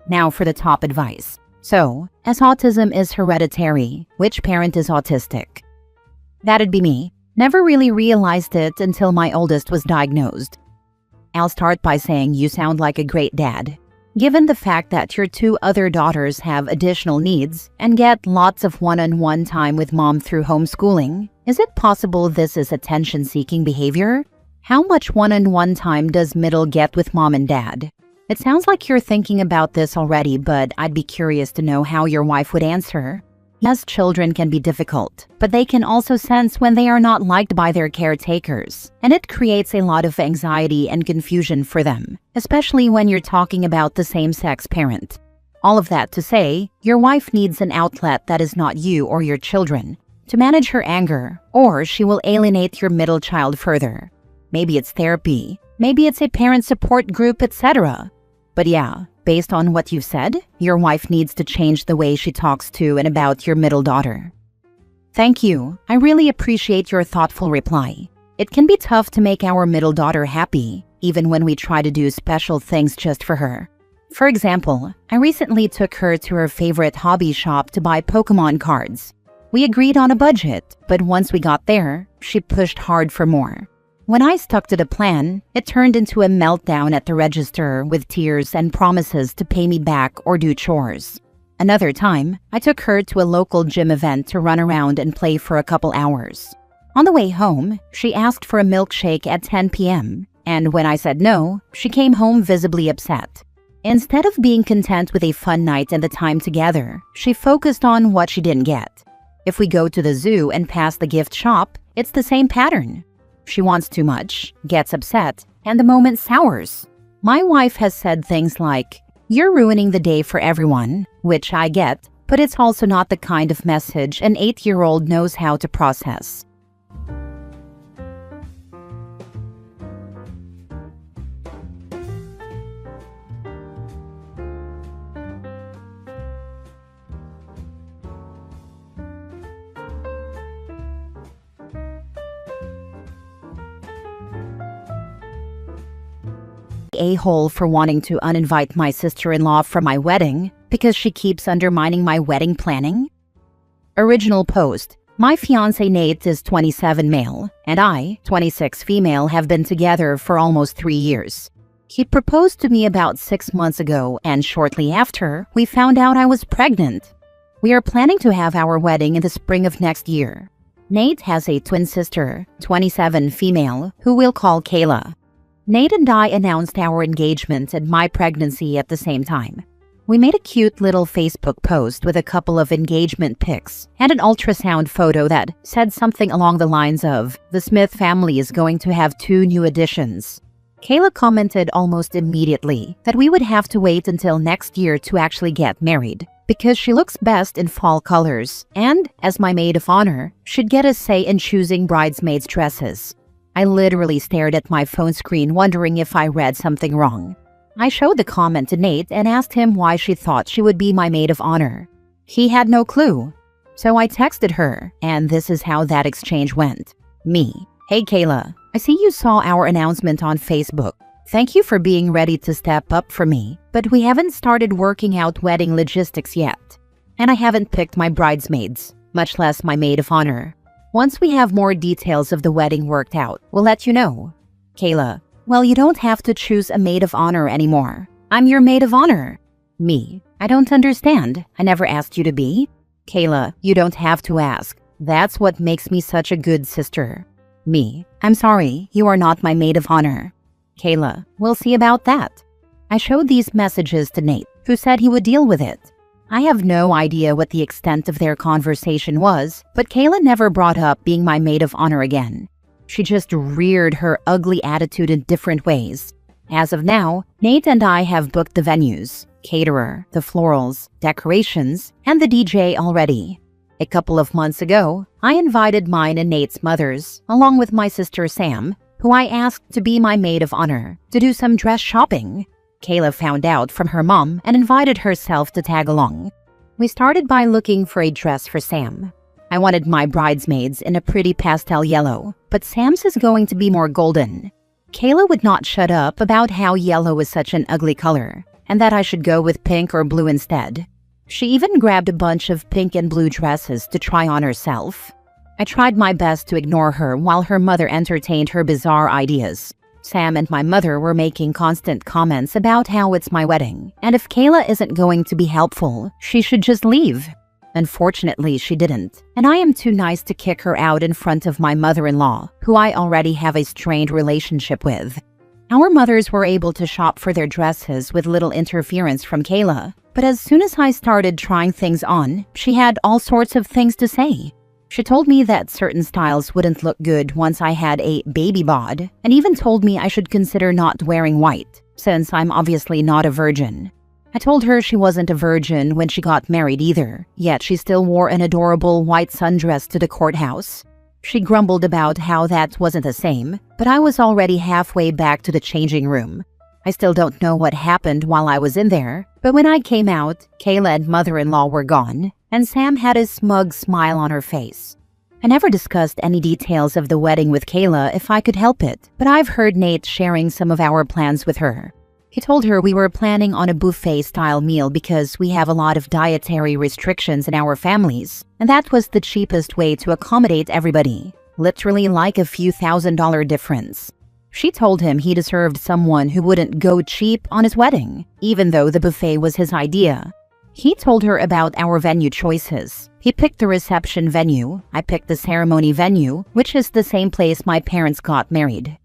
Now for the top advice. So, as autism is hereditary, which parent is autistic? That'd be me. Never really realized it until my oldest was diagnosed. I'll start by saying you sound like a great dad. Given the fact that your two other daughters have additional needs and get lots of one-on-one time with mom through homeschooling, is it possible this is attention-seeking behavior? How much one-on-one time does middle get with mom and dad? It sounds like you're thinking about this already, but I'd be curious to know how your wife would answer. Yes, children can be difficult, but they can also sense when they are not liked by their caretakers, and it creates a lot of anxiety and confusion for them, especially when you're talking about the same-sex parent. All of that to say, your wife needs an outlet that is not you or your children to manage her anger, or she will alienate your middle child further. Maybe it's therapy, maybe it's a parent support group, etc. But yeah, based on what you've said, your wife needs to change the way she talks to and about your middle daughter. Thank you. I really appreciate your thoughtful reply. It can be tough to make our middle daughter happy, even when we try to do special things just for her. For example, I recently took her to her favorite hobby shop to buy Pokemon cards. We agreed on a budget, but once we got there, she pushed hard for more. When I stuck to the plan, it turned into a meltdown at the register with tears and promises to pay me back or do chores. Another time, I took her to a local gym event to run around and play for a couple hours. On the way home, she asked for a milkshake at 10 p.m., and when I said no, she came home visibly upset. Instead of being content with a fun night and the time together, she focused on what she didn't get. If we go to the zoo and pass the gift shop, it's the same pattern. She wants too much, gets upset, and the moment sours. My wife has said things like, "You're ruining the day for everyone," which I get, but it's also not the kind of message an 8-year-old knows how to process. A-hole for wanting to uninvite my sister-in-law from my wedding because she keeps undermining my wedding planning? Original post. My fiancé Nate is 27 male, and I, 26 female, have been together for almost 3 years. He proposed to me about 6 months ago, and shortly after, we found out I was pregnant. We are planning to have our wedding in the spring of next year. Nate has a twin sister, 27 female, who we'll call Kayla. Nate and I announced our engagement and my pregnancy at the same time. We made a cute little Facebook post with a couple of engagement pics and an ultrasound photo that said something along the lines of, "The Smith family is going to have 2 new additions." Kayla commented almost immediately that we would have to wait until next year to actually get married because she looks best in fall colors and, as my maid of honor, should get a say in choosing bridesmaids' dresses. I literally stared at my phone screen wondering if I read something wrong. I showed the comment to Nate and asked him why she thought she would be my maid of honor. He had no clue. So I texted her, and this is how that exchange went. Me: "Hey Kayla, I see you saw our announcement on Facebook. Thank you for being ready to step up for me, but we haven't started working out wedding logistics yet. And I haven't picked my bridesmaids, much less my maid of honor. Once we have more details of the wedding worked out, we'll let you know." Kayla: "Well, you don't have to choose a maid of honor anymore. I'm your maid of honor." Me: "I don't understand. I never asked you to be." Kayla: "You don't have to ask. That's what makes me such a good sister." Me: "I'm sorry, you are not my maid of honor." Kayla: "We'll see about that." I showed these messages to Nate, who said he would deal with it. I have no idea what the extent of their conversation was, but Kayla never brought up being my maid of honor again. She just reared her ugly attitude in different ways. As of now, Nate and I have booked the venues, caterer, the florals, decorations, and the DJ already. A couple of months ago, I invited mine and Nate's mothers, along with my sister Sam, who I asked to be my maid of honor, to do some dress shopping. Kayla found out from her mom and invited herself to tag along. We started by looking for a dress for Sam. I wanted my bridesmaids in a pretty pastel yellow, but Sam's is going to be more golden. Kayla would not shut up about how yellow is such an ugly color, and that I should go with pink or blue instead. She even grabbed a bunch of pink and blue dresses to try on herself. I tried my best to ignore her while her mother entertained her bizarre ideas. Sam and my mother were making constant comments about how it's my wedding, and if Kayla isn't going to be helpful, she should just leave. Unfortunately, she didn't, and I am too nice to kick her out in front of my mother-in-law, who I already have a strained relationship with. Our mothers were able to shop for their dresses with little interference from Kayla, but as soon as I started trying things on, she had all sorts of things to say. She told me that certain styles wouldn't look good once I had a baby bod, and even told me I should consider not wearing white, since I'm obviously not a virgin. I told her she wasn't a virgin when she got married either, yet she still wore an adorable white sundress to the courthouse. She grumbled about how that wasn't the same, but I was already halfway back to the changing room. I still don't know what happened while I was in there, but when I came out, Kayla and mother-in-law were gone, and Sam had a smug smile on her face. I never discussed any details of the wedding with Kayla if I could help it, but I've heard Nate sharing some of our plans with her. He told her we were planning on a buffet-style meal because we have a lot of dietary restrictions in our families, and that was the cheapest way to accommodate everybody, literally like a few $1,000 difference. She told him he deserved someone who wouldn't go cheap on his wedding, even though the buffet was his idea. He told her about our venue choices. He picked the reception venue, I picked the ceremony venue, which is the same place my parents got married.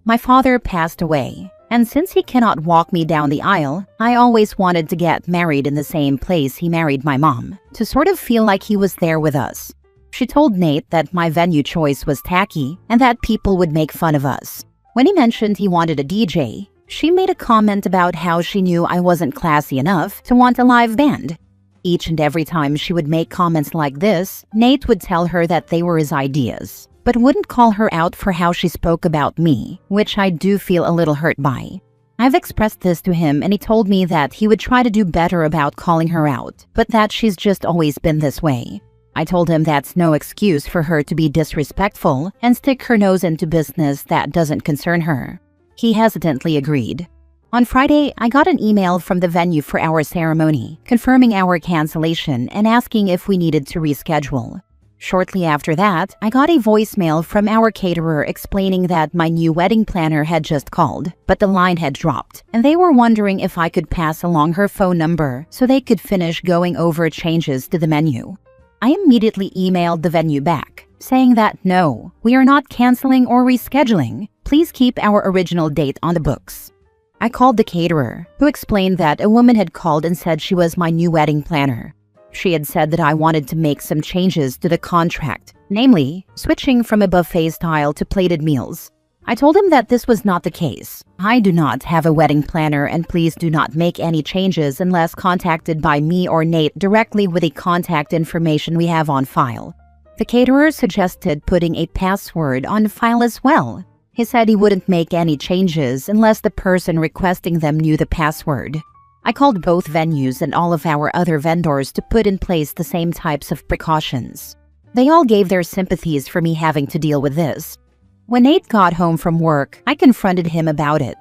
My father passed away, and since he cannot walk me down the aisle, I always wanted to get married in the same place he married my mom, to sort of feel like he was there with us. She told Nate that my venue choice was tacky and that people would make fun of us. When he mentioned he wanted a DJ, she made a comment about how she knew I wasn't classy enough to want a live band. Each and every time she would make comments like this, Nate would tell her that they were his ideas, but wouldn't call her out for how she spoke about me, which I do feel a little hurt by. I've expressed this to him and he told me that he would try to do better about calling her out, but that she's just always been this way. I told him that's no excuse for her to be disrespectful and stick her nose into business that doesn't concern her. He hesitantly agreed. On Friday, I got an email from the venue for our ceremony, confirming our cancellation and asking if we needed to reschedule. Shortly after that, I got a voicemail from our caterer explaining that my new wedding planner had just called, but the line had dropped, and they were wondering if I could pass along her phone number so they could finish going over changes to the menu. I immediately emailed the venue back, saying that no, we are not canceling or rescheduling. Please keep our original date on the books. I called the caterer, who explained that a woman had called and said she was my new wedding planner. She had said that I wanted to make some changes to the contract, namely, switching from a buffet style to plated meals. I told him that this was not the case. I do not have a wedding planner and please do not make any changes unless contacted by me or Nate directly with the contact information we have on file. The caterer suggested putting a password on file as well. He said he wouldn't make any changes unless the person requesting them knew the password. I called both venues and all of our other vendors to put in place the same types of precautions. They all gave their sympathies for me having to deal with this. When Nate got home from work, I confronted him about it.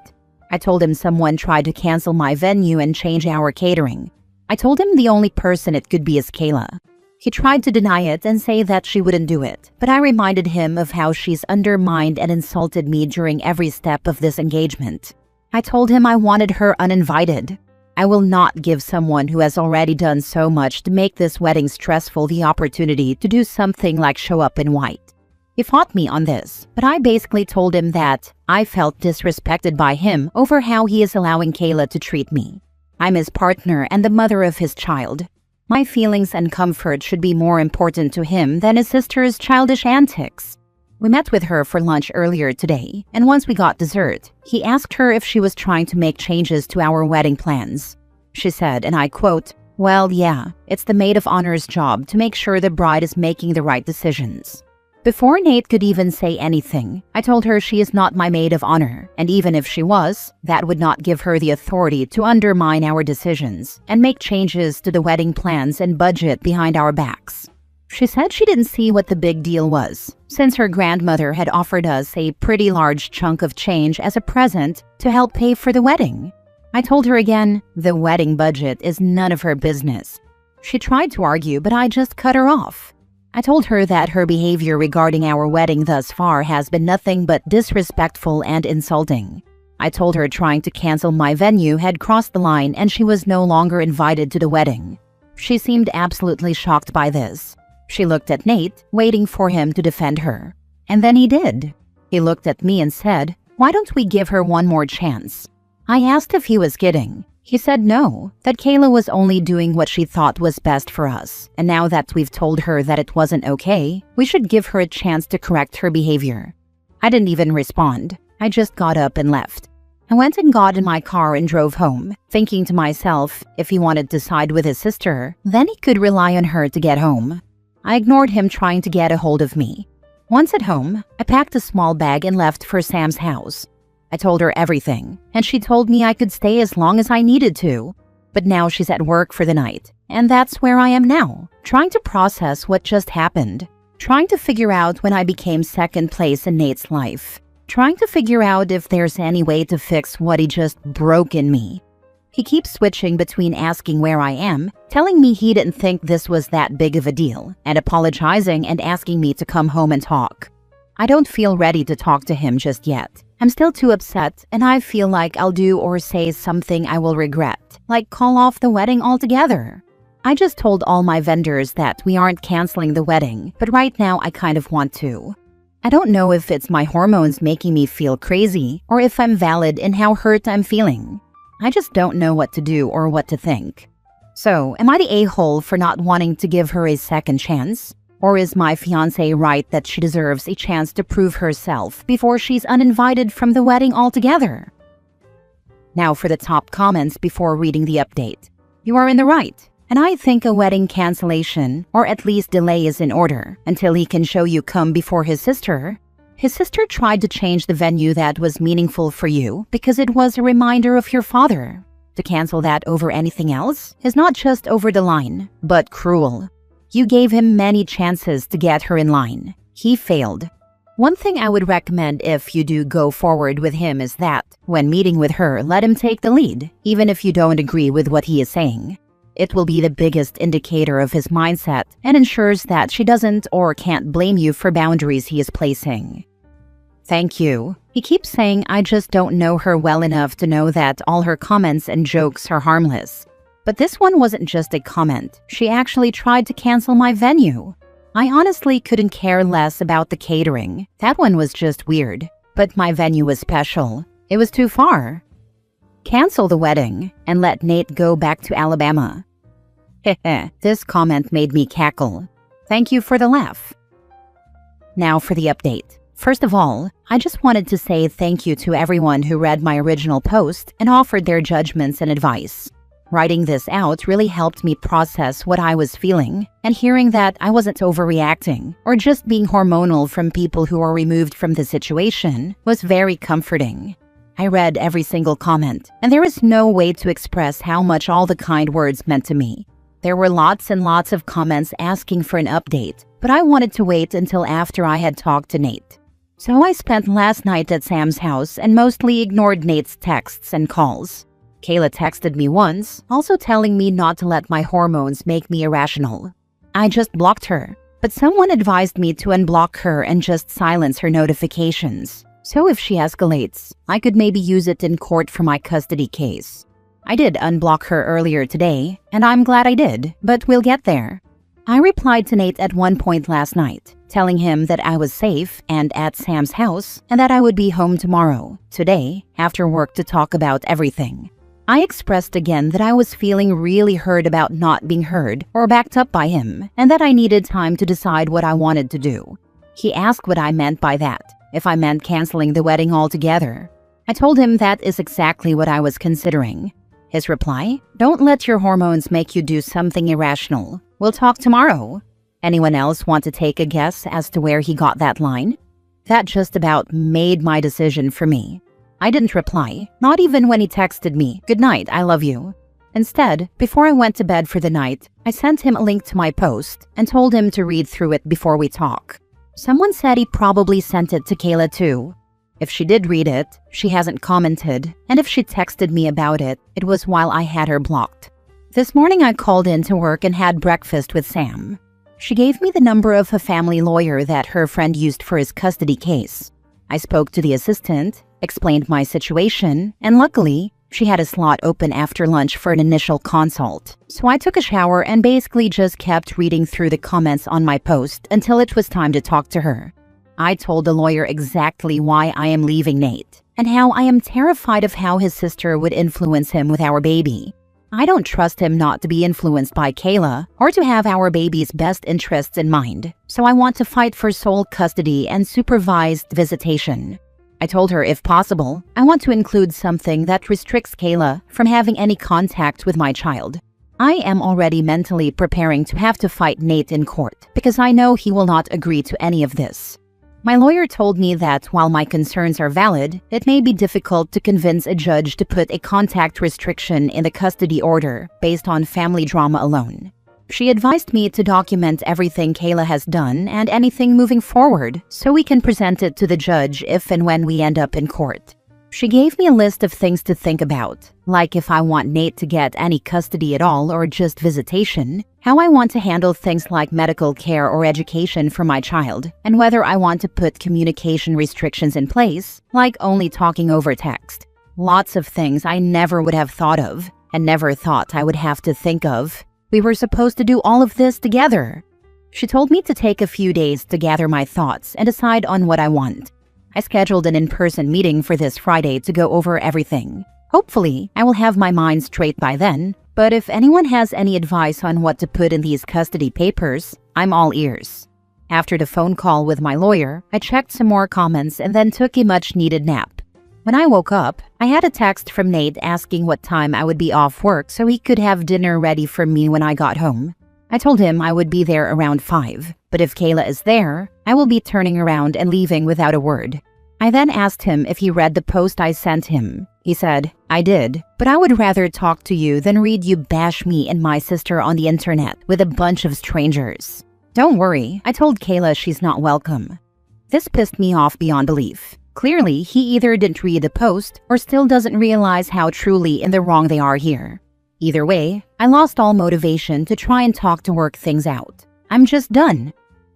I told him someone tried to cancel my venue and change our catering. I told him the only person it could be is Kayla. He tried to deny it and say that she wouldn't do it, but I reminded him of how she's undermined and insulted me during every step of this engagement. I told him I wanted her uninvited. I will not give someone who has already done so much to make this wedding stressful the opportunity to do something like show up in white. He fought me on this, but I basically told him that I felt disrespected by him over how he is allowing Kayla to treat me. I'm his partner and the mother of his child. My feelings and comfort should be more important to him than his sister's childish antics. We met with her for lunch earlier today, and once we got dessert, he asked her if she was trying to make changes to our wedding plans. She said, and I quote, "Well, yeah, it's the maid of honor's job to make sure the bride is making the right decisions." Before Nate could even say anything, I told her she is not my maid of honor, and even if she was, that would not give her the authority to undermine our decisions and make changes to the wedding plans and budget behind our backs. She said she didn't see what the big deal was, since her grandmother had offered us a pretty large chunk of change as a present to help pay for the wedding. I told her again, the wedding budget is none of her business. She tried to argue, but I just cut her off. I told her that her behavior regarding our wedding thus far has been nothing but disrespectful and insulting. I told her trying to cancel my venue had crossed the line and she was no longer invited to the wedding. She seemed absolutely shocked by this. She looked at Nate, waiting for him to defend her. And then he did. He looked at me and said, "Why don't we give her one more chance?" I asked if he was kidding. He said no, that Kayla was only doing what she thought was best for us, and now that we've told her that it wasn't okay, we should give her a chance to correct her behavior. I didn't even respond. I just got up and left. I went and got in my car and drove home, thinking to myself, if he wanted to side with his sister, then he could rely on her to get home. I ignored him trying to get a hold of me. Once at home, I packed a small bag and left for Sam's house. I told her everything, and she told me I could stay as long as I needed to. But now she's at work for the night, and that's where I am now, trying to process what just happened, trying to figure out when I became second place in Nate's life, trying to figure out if there's any way to fix what he just broke in me. He keeps switching between asking where I am, telling me he didn't think this was that big of a deal, and apologizing and asking me to come home and talk. I don't feel ready to talk to him just yet. I'm still too upset, and I feel like I'll do or say something I will regret, like call off the wedding altogether. I just told all my vendors that we aren't canceling the wedding, but right now I kind of want to. I don't know if it's my hormones making me feel crazy or if I'm valid in how hurt I'm feeling. I just don't know what to do or what to think. So, am I the a-hole for not wanting to give her a second chance? Or is my fiancé right that she deserves a chance to prove herself before she's uninvited from the wedding altogether? Now for the top comments before reading the update. You are in the right, and I think a wedding cancellation, or at least delay, is in order until he can show you come before his sister. His sister tried to change the venue that was meaningful for you because it was a reminder of your father. To cancel that over anything else is not just over the line, but cruel. You gave him many chances to get her in line. He failed. One thing I would recommend if you do go forward with him is that, when meeting with her, let him take the lead, even if you don't agree with what he is saying. It will be the biggest indicator of his mindset and ensures that she doesn't or can't blame you for boundaries he is placing. Thank you. He keeps saying I just don't know her well enough to know that all her comments and jokes are harmless. But this one wasn't just a comment. She actually tried to cancel my venue. I honestly couldn't care less about the catering. That one was just weird. But my venue was special. It was too far. Cancel the wedding and let Nate go back to Alabama. Heh, this comment made me cackle. Thank you for the laugh. Now for the update. First of all, I just wanted to say thank you to everyone who read my original post and offered their judgments and advice. Writing this out really helped me process what I was feeling, and hearing that I wasn't overreacting or just being hormonal from people who are removed from the situation was very comforting. I read every single comment, and there is no way to express how much all the kind words meant to me. There were lots and lots of comments asking for an update, but I wanted to wait until after I had talked to Nate. So I spent last night at Sam's house and mostly ignored Nate's texts and calls. Kayla texted me once, also telling me not to let my hormones make me irrational. I just blocked her, but someone advised me to unblock her and just silence her notifications. So if she escalates, I could maybe use it in court for my custody case. I did unblock her earlier today, and I'm glad I did, but we'll get there. I replied to Nate at one point last night, telling him that I was safe and at Sam's house and that I would be home tomorrow, today, after work to talk about everything. I expressed again that I was feeling really hurt about not being heard or backed up by him, and that I needed time to decide what I wanted to do. He asked what I meant by that, if I meant canceling the wedding altogether. I told him that is exactly what I was considering. His reply, "Don't let your hormones make you do something irrational. We'll talk tomorrow." Anyone else want to take a guess as to where he got that line? That just about made my decision for me. I didn't reply, not even when he texted me, "Good night, I love you." Instead, before I went to bed for the night, I sent him a link to my post and told him to read through it before we talk. Someone said he probably sent it to Kayla too. If she did read it, she hasn't commented, and if she texted me about it, it was while I had her blocked. This morning I called in to work and had breakfast with Sam. She gave me the number of a family lawyer that her friend used for his custody case. I spoke to the assistant, explained my situation, and luckily, she had a slot open after lunch for an initial consult. So I took a shower and basically just kept reading through the comments on my post until it was time to talk to her. I told the lawyer exactly why I am leaving Nate, and how I am terrified of how his sister would influence him with our baby. I don't trust him not to be influenced by Kayla or to have our baby's best interests in mind, so I want to fight for sole custody and supervised visitation. I told her if possible, I want to include something that restricts Kayla from having any contact with my child. I am already mentally preparing to have to fight Nate in court because I know he will not agree to any of this. My lawyer told me that while my concerns are valid, it may be difficult to convince a judge to put a contact restriction in the custody order based on family drama alone. She advised me to document everything Kayla has done and anything moving forward so we can present it to the judge if and when we end up in court. She gave me a list of things to think about, like if I want Nate to get any custody at all or just visitation, how I want to handle things like medical care or education for my child, and whether I want to put communication restrictions in place, like only talking over text. Lots of things I never would have thought of, and never thought I would have to think of. We were supposed to do all of this together. She told me to take a few days to gather my thoughts and decide on what I want. I scheduled an in-person meeting for this Friday to go over everything. Hopefully, I will have my mind straight by then, but if anyone has any advice on what to put in these custody papers, I'm all ears. After the phone call with my lawyer, I checked some more comments and then took a much-needed nap. When I woke up, I had a text from Nate asking what time I would be off work so he could have dinner ready for me when I got home. I told him I would be there around 5, but if Kayla is there, I will be turning around and leaving without a word. I then asked him if he read the post I sent him. He said, "I did, but I would rather talk to you than read you bash me and my sister on the internet with a bunch of strangers." Don't worry, I told Kayla she's not welcome. This pissed me off beyond belief. Clearly, he either didn't read the post or still doesn't realize how truly in the wrong they are here. Either way, I lost all motivation to try and talk to work things out. I'm just done.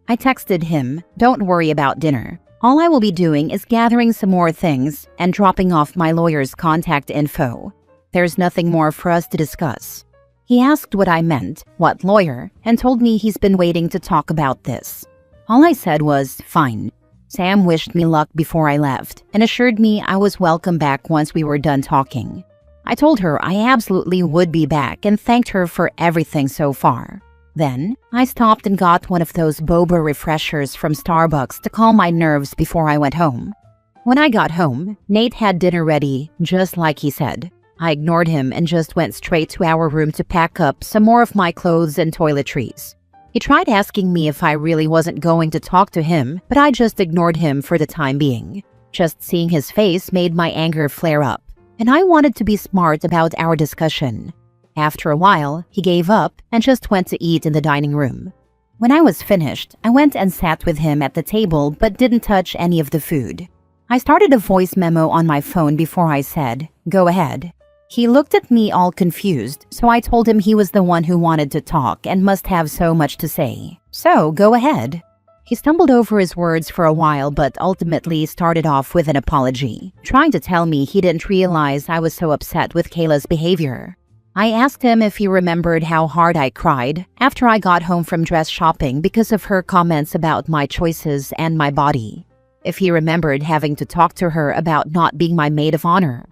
I texted him, "Don't worry about dinner. All I will be doing is gathering some more things and dropping off my lawyer's contact info. There's nothing more for us to discuss." He asked what I meant, what lawyer, and told me he's been waiting to talk about this. All I said was, fine. Sam wished me luck before I left and assured me I was welcome back once we were done talking. I told her I absolutely would be back and thanked her for everything so far. Then, I stopped and got one of those boba refreshers from Starbucks to calm my nerves before I went home. When I got home, Nate had dinner ready, just like he said. I ignored him and just went straight to our room to pack up some more of my clothes and toiletries. He tried asking me if I really wasn't going to talk to him, but I just ignored him for the time being. Just seeing his face made my anger flare up, and I wanted to be smart about our discussion. After a while, he gave up and just went to eat in the dining room. When I was finished, I went and sat with him at the table but didn't touch any of the food. I started a voice memo on my phone before I said, "Go ahead." He looked at me all confused, so I told him he was the one who wanted to talk and must have so much to say. So, go ahead. He stumbled over his words for a while but ultimately started off with an apology, trying to tell me he didn't realize I was so upset with Kayla's behavior. I asked him if he remembered how hard I cried after I got home from dress shopping because of her comments about my choices and my body. If he remembered having to talk to her about not being my maid of honor.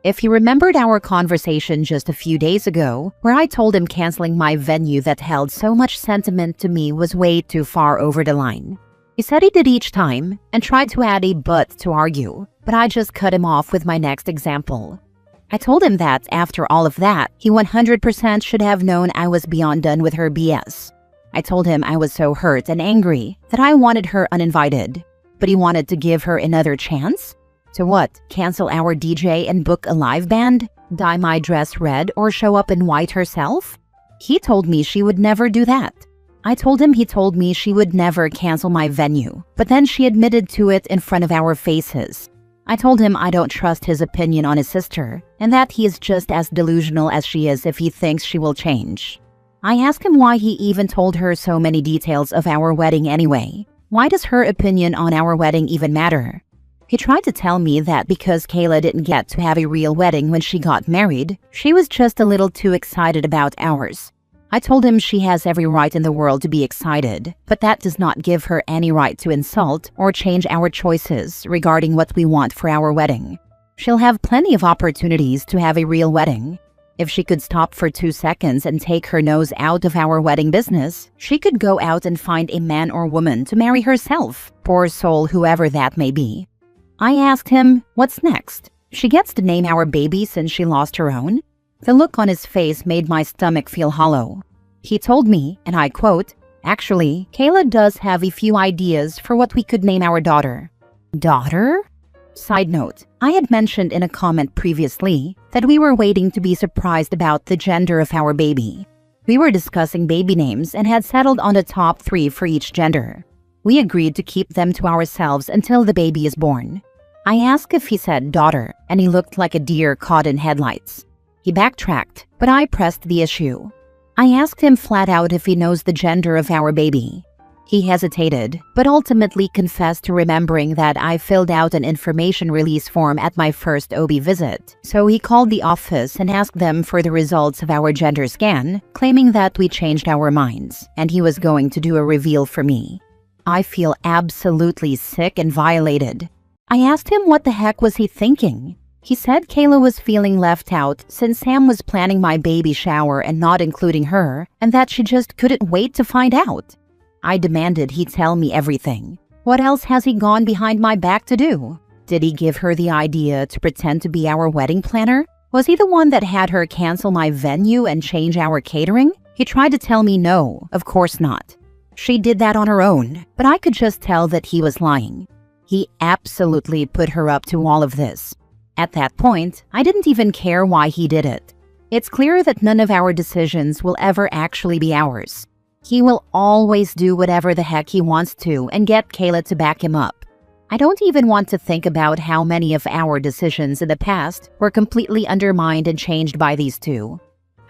If he remembered our conversation just a few days ago, where I told him canceling my venue that held so much sentiment to me was way too far over the line. He said he did each time and tried to add a but to argue, but I just cut him off with my next example. I told him that after all of that, he 100% should have known I was beyond done with her BS. I told him I was so hurt and angry that I wanted her uninvited, but he wanted to give her another chance? To what, cancel our DJ and book a live band? Dye my dress red or show up in white herself? He told me she would never do that. I told him he told me she would never cancel my venue, but then she admitted to it in front of our faces. I told him I don't trust his opinion on his sister, and that he is just as delusional as she is if he thinks she will change. I asked him why he even told her so many details of our wedding anyway. Why does her opinion on our wedding even matter? He tried to tell me that because Kayla didn't get to have a real wedding when she got married, she was just a little too excited about ours. I told him she has every right in the world to be excited, but that does not give her any right to insult or change our choices regarding what we want for our wedding. She'll have plenty of opportunities to have a real wedding. If she could stop for 2 seconds and take her nose out of our wedding business, she could go out and find a man or woman to marry herself, poor soul, whoever that may be. I asked him, what's next? She gets to name our baby since she lost her own? The look on his face made my stomach feel hollow. He told me, and I quote, "Actually, Kayla does have a few ideas for what we could name our daughter." Daughter? Side note, I had mentioned in a comment previously that we were waiting to be surprised about the gender of our baby. We were discussing baby names and had settled on the top 3 for each gender. We agreed to keep them to ourselves until the baby is born. I asked if he said daughter, and he looked like a deer caught in headlights. He backtracked, but I pressed the issue. I asked him flat out if he knows the gender of our baby. He hesitated, but ultimately confessed to remembering that I filled out an information release form at my first OB visit. So he called the office and asked them for the results of our gender scan, claiming that we changed our minds, and he was going to do a reveal for me. I feel absolutely sick and violated. I asked him what the heck was he thinking. He said Kayla was feeling left out since Sam was planning my baby shower and not including her, and that she just couldn't wait to find out. I demanded he tell me everything. What else has he gone behind my back to do? Did he give her the idea to pretend to be our wedding planner? Was he the one that had her cancel my venue and change our catering? He tried to tell me no, of course not. She did that on her own, but I could just tell that he was lying. He absolutely put her up to all of this. At that point, I didn't even care why he did it. It's clear that none of our decisions will ever actually be ours. He will always do whatever the heck he wants to and get Kayla to back him up. I don't even want to think about how many of our decisions in the past were completely undermined and changed by these two.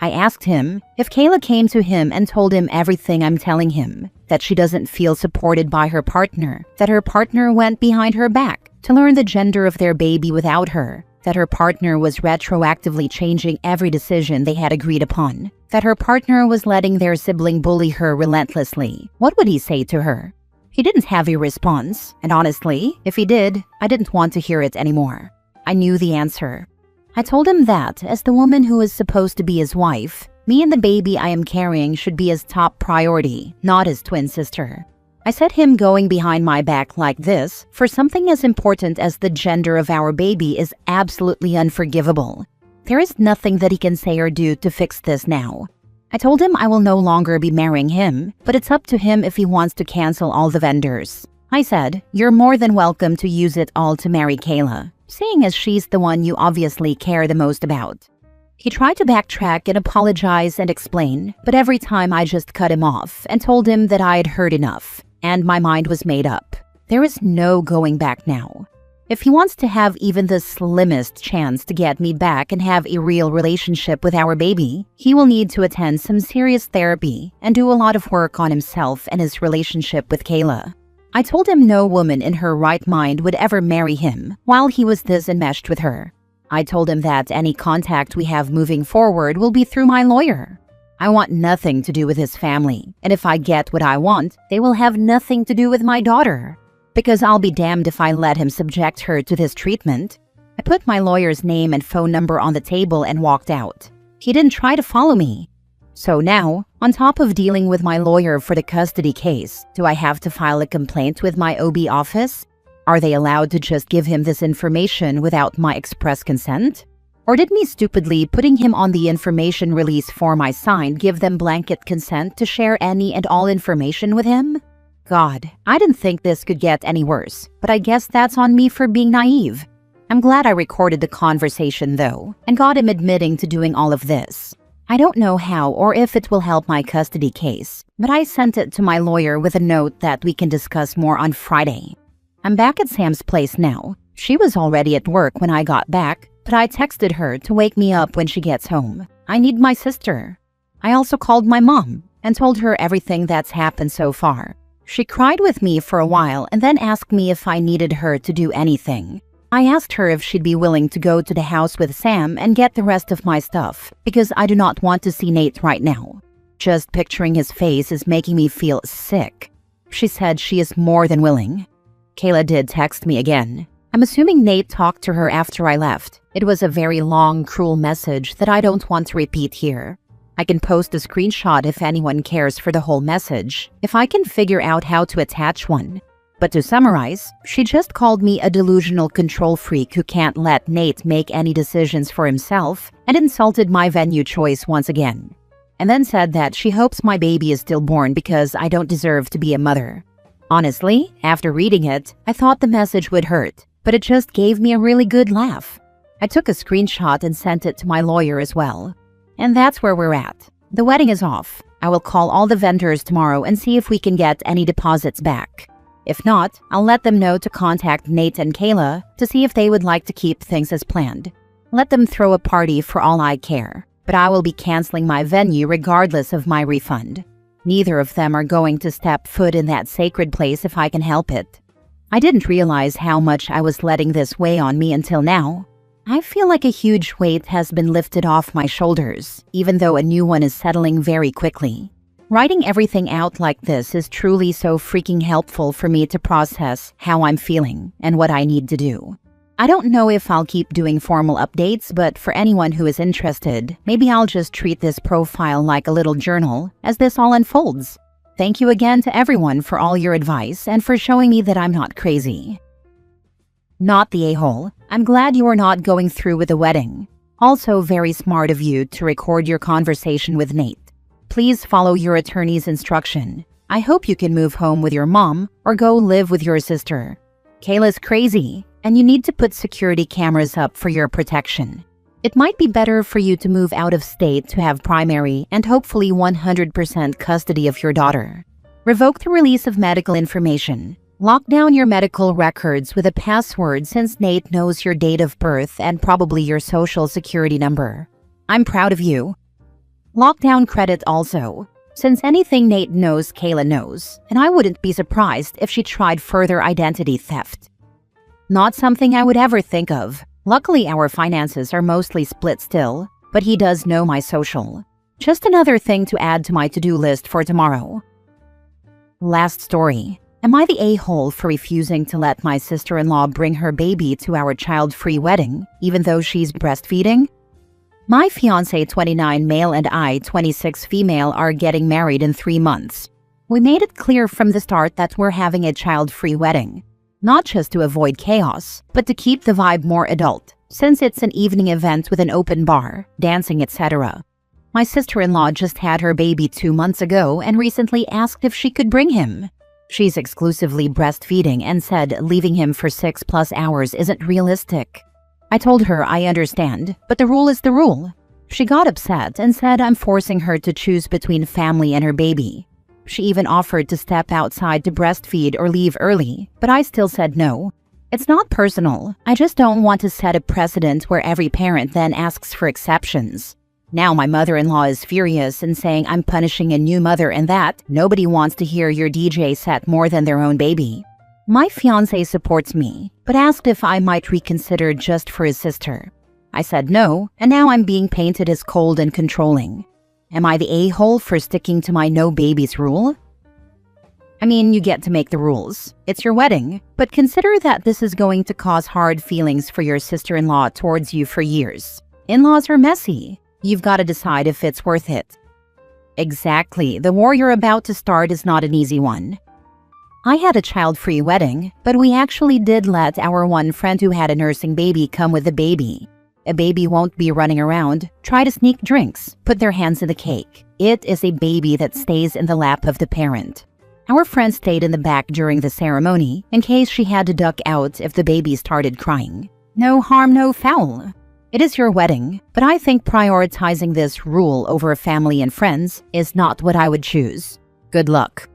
I asked him if Kayla came to him and told him everything I'm telling him, that she doesn't feel supported by her partner, that her partner went behind her back to learn the gender of their baby without her, that her partner was retroactively changing every decision they had agreed upon, that her partner was letting their sibling bully her relentlessly. What would he say to her? He didn't have a response, and honestly, if he did, I didn't want to hear it anymore. I knew the answer. I told him that, as the woman who is supposed to be his wife, me and the baby I am carrying should be his top priority, not his twin sister. I said him going behind my back like this for something as important as the gender of our baby is absolutely unforgivable. There is nothing that he can say or do to fix this now. I told him I will no longer be marrying him, but it's up to him if he wants to cancel all the vendors. I said, "You're more than welcome to use it all to marry Kayla, seeing as she's the one you obviously care the most about." He tried to backtrack and apologize and explain, but every time I just cut him off and told him that I had heard enough, and my mind was made up. There is no going back now. If he wants to have even the slimmest chance to get me back and have a real relationship with our baby, he will need to attend some serious therapy and do a lot of work on himself and his relationship with Kayla. I told him no woman in her right mind would ever marry him while he was this enmeshed with her. I told him that any contact we have moving forward will be through my lawyer. I want nothing to do with his family, and if I get what I want, they will have nothing to do with my daughter. Because I'll be damned if I let him subject her to this treatment. I put my lawyer's name and phone number on the table and walked out. He didn't try to follow me. So now, on top of dealing with my lawyer for the custody case, do I have to file a complaint with my OB office? Are they allowed to just give him this information without my express consent? Or did me stupidly putting him on the information release form I signed give them blanket consent to share any and all information with him? God, I didn't think this could get any worse, but I guess that's on me for being naive. I'm glad I recorded the conversation though, and got him admitting to doing all of this. I don't know how or if it will help my custody case, but I sent it to my lawyer with a note that we can discuss more on Friday. I'm back at Sam's place now. She was already at work when I got back, but I texted her to wake me up when she gets home. I need my sister. I also called my mom and told her everything that's happened so far. She cried with me for a while and then asked me if I needed her to do anything. I asked her if she'd be willing to go to the house with Sam and get the rest of my stuff because I do not want to see Nate right now. Just picturing his face is making me feel sick. She said she is more than willing. Kayla did text me again. I'm assuming Nate talked to her after I left. It was a very long, cruel message that I don't want to repeat here. I can post a screenshot if anyone cares for the whole message, if I can figure out how to attach one. But to summarize, she just called me a delusional control freak who can't let Nate make any decisions for himself and insulted my venue choice once again. And then said that she hopes my baby is stillborn because I don't deserve to be a mother. Honestly, after reading it, I thought the message would hurt, but it just gave me a really good laugh. I took a screenshot and sent it to my lawyer as well. And that's where we're at. The wedding is off. I will call all the vendors tomorrow and see if we can get any deposits back. If not, I'll let them know to contact Nate and Kayla to see if they would like to keep things as planned. Let them throw a party for all I care, but I will be canceling my venue regardless of my refund. Neither of them are going to step foot in that sacred place if I can help it. I didn't realize how much I was letting this weigh on me until now. I feel like a huge weight has been lifted off my shoulders, even though a new one is settling very quickly. Writing everything out like this is truly so freaking helpful for me to process how I'm feeling and what I need to do. I don't know if I'll keep doing formal updates, but for anyone who is interested, maybe I'll just treat this profile like a little journal as this all unfolds. Thank you again to everyone for all your advice and for showing me that I'm not crazy. Not the a-hole. I'm glad you are not going through with the wedding. Also very smart of you to record your conversation with Nate. Please follow your attorney's instruction. I hope you can move home with your mom or go live with your sister. Kayla's crazy, and you need to put security cameras up for your protection. It might be better for you to move out of state to have primary and hopefully 100% custody of your daughter. Revoke the release of medical information. Lock down your medical records with a password since Nate knows your date of birth and probably your social security number. I'm proud of you. Lock down credit also, since anything Nate knows, Kayla knows, and I wouldn't be surprised if she tried further identity theft. Not something I would ever think of. Luckily, our finances are mostly split still, but he does know my social. Just another thing to add to my to-do list for tomorrow. Last story. Am I the a-hole for refusing to let my sister-in-law bring her baby to our child-free wedding, even though she's breastfeeding? My fiancé 29 male and I 26 female are getting married in 3 months. We made it clear from the start that we're having a child-free wedding. Not just to avoid chaos, but to keep the vibe more adult, since it's an evening event with an open bar, dancing, etc. My sister-in-law just had her baby 2 months ago and recently asked if she could bring him. She's exclusively breastfeeding and said leaving him for 6+ hours isn't realistic. I told her I understand, but the rule is the rule. She got upset and said I'm forcing her to choose between family and her baby. She even offered to step outside to breastfeed or leave early, but I still said no. It's not personal. I just don't want to set a precedent where every parent then asks for exceptions. Now my mother-in-law is furious and saying I'm punishing a new mother and that nobody wants to hear your DJ set more than their own baby. My fiancé supports me, but asked if I might reconsider just for his sister. I said no, and now I'm being painted as cold and controlling. Am I the a-hole for sticking to my no babies rule? I mean, you get to make the rules. It's your wedding, but consider that this is going to cause hard feelings for your sister-in-law towards you for years. In-laws are messy. You've got to decide if it's worth it. Exactly, the war you're about to start is not an easy one. I had a child-free wedding, but we actually did let our one friend who had a nursing baby come with the baby. A baby won't be running around, try to sneak drinks, put their hands in the cake. It is a baby that stays in the lap of the parent. Our friend stayed in the back during the ceremony in case she had to duck out if the baby started crying. No harm, no foul. It is your wedding, but I think prioritizing this rule over family and friends is not what I would choose. Good luck.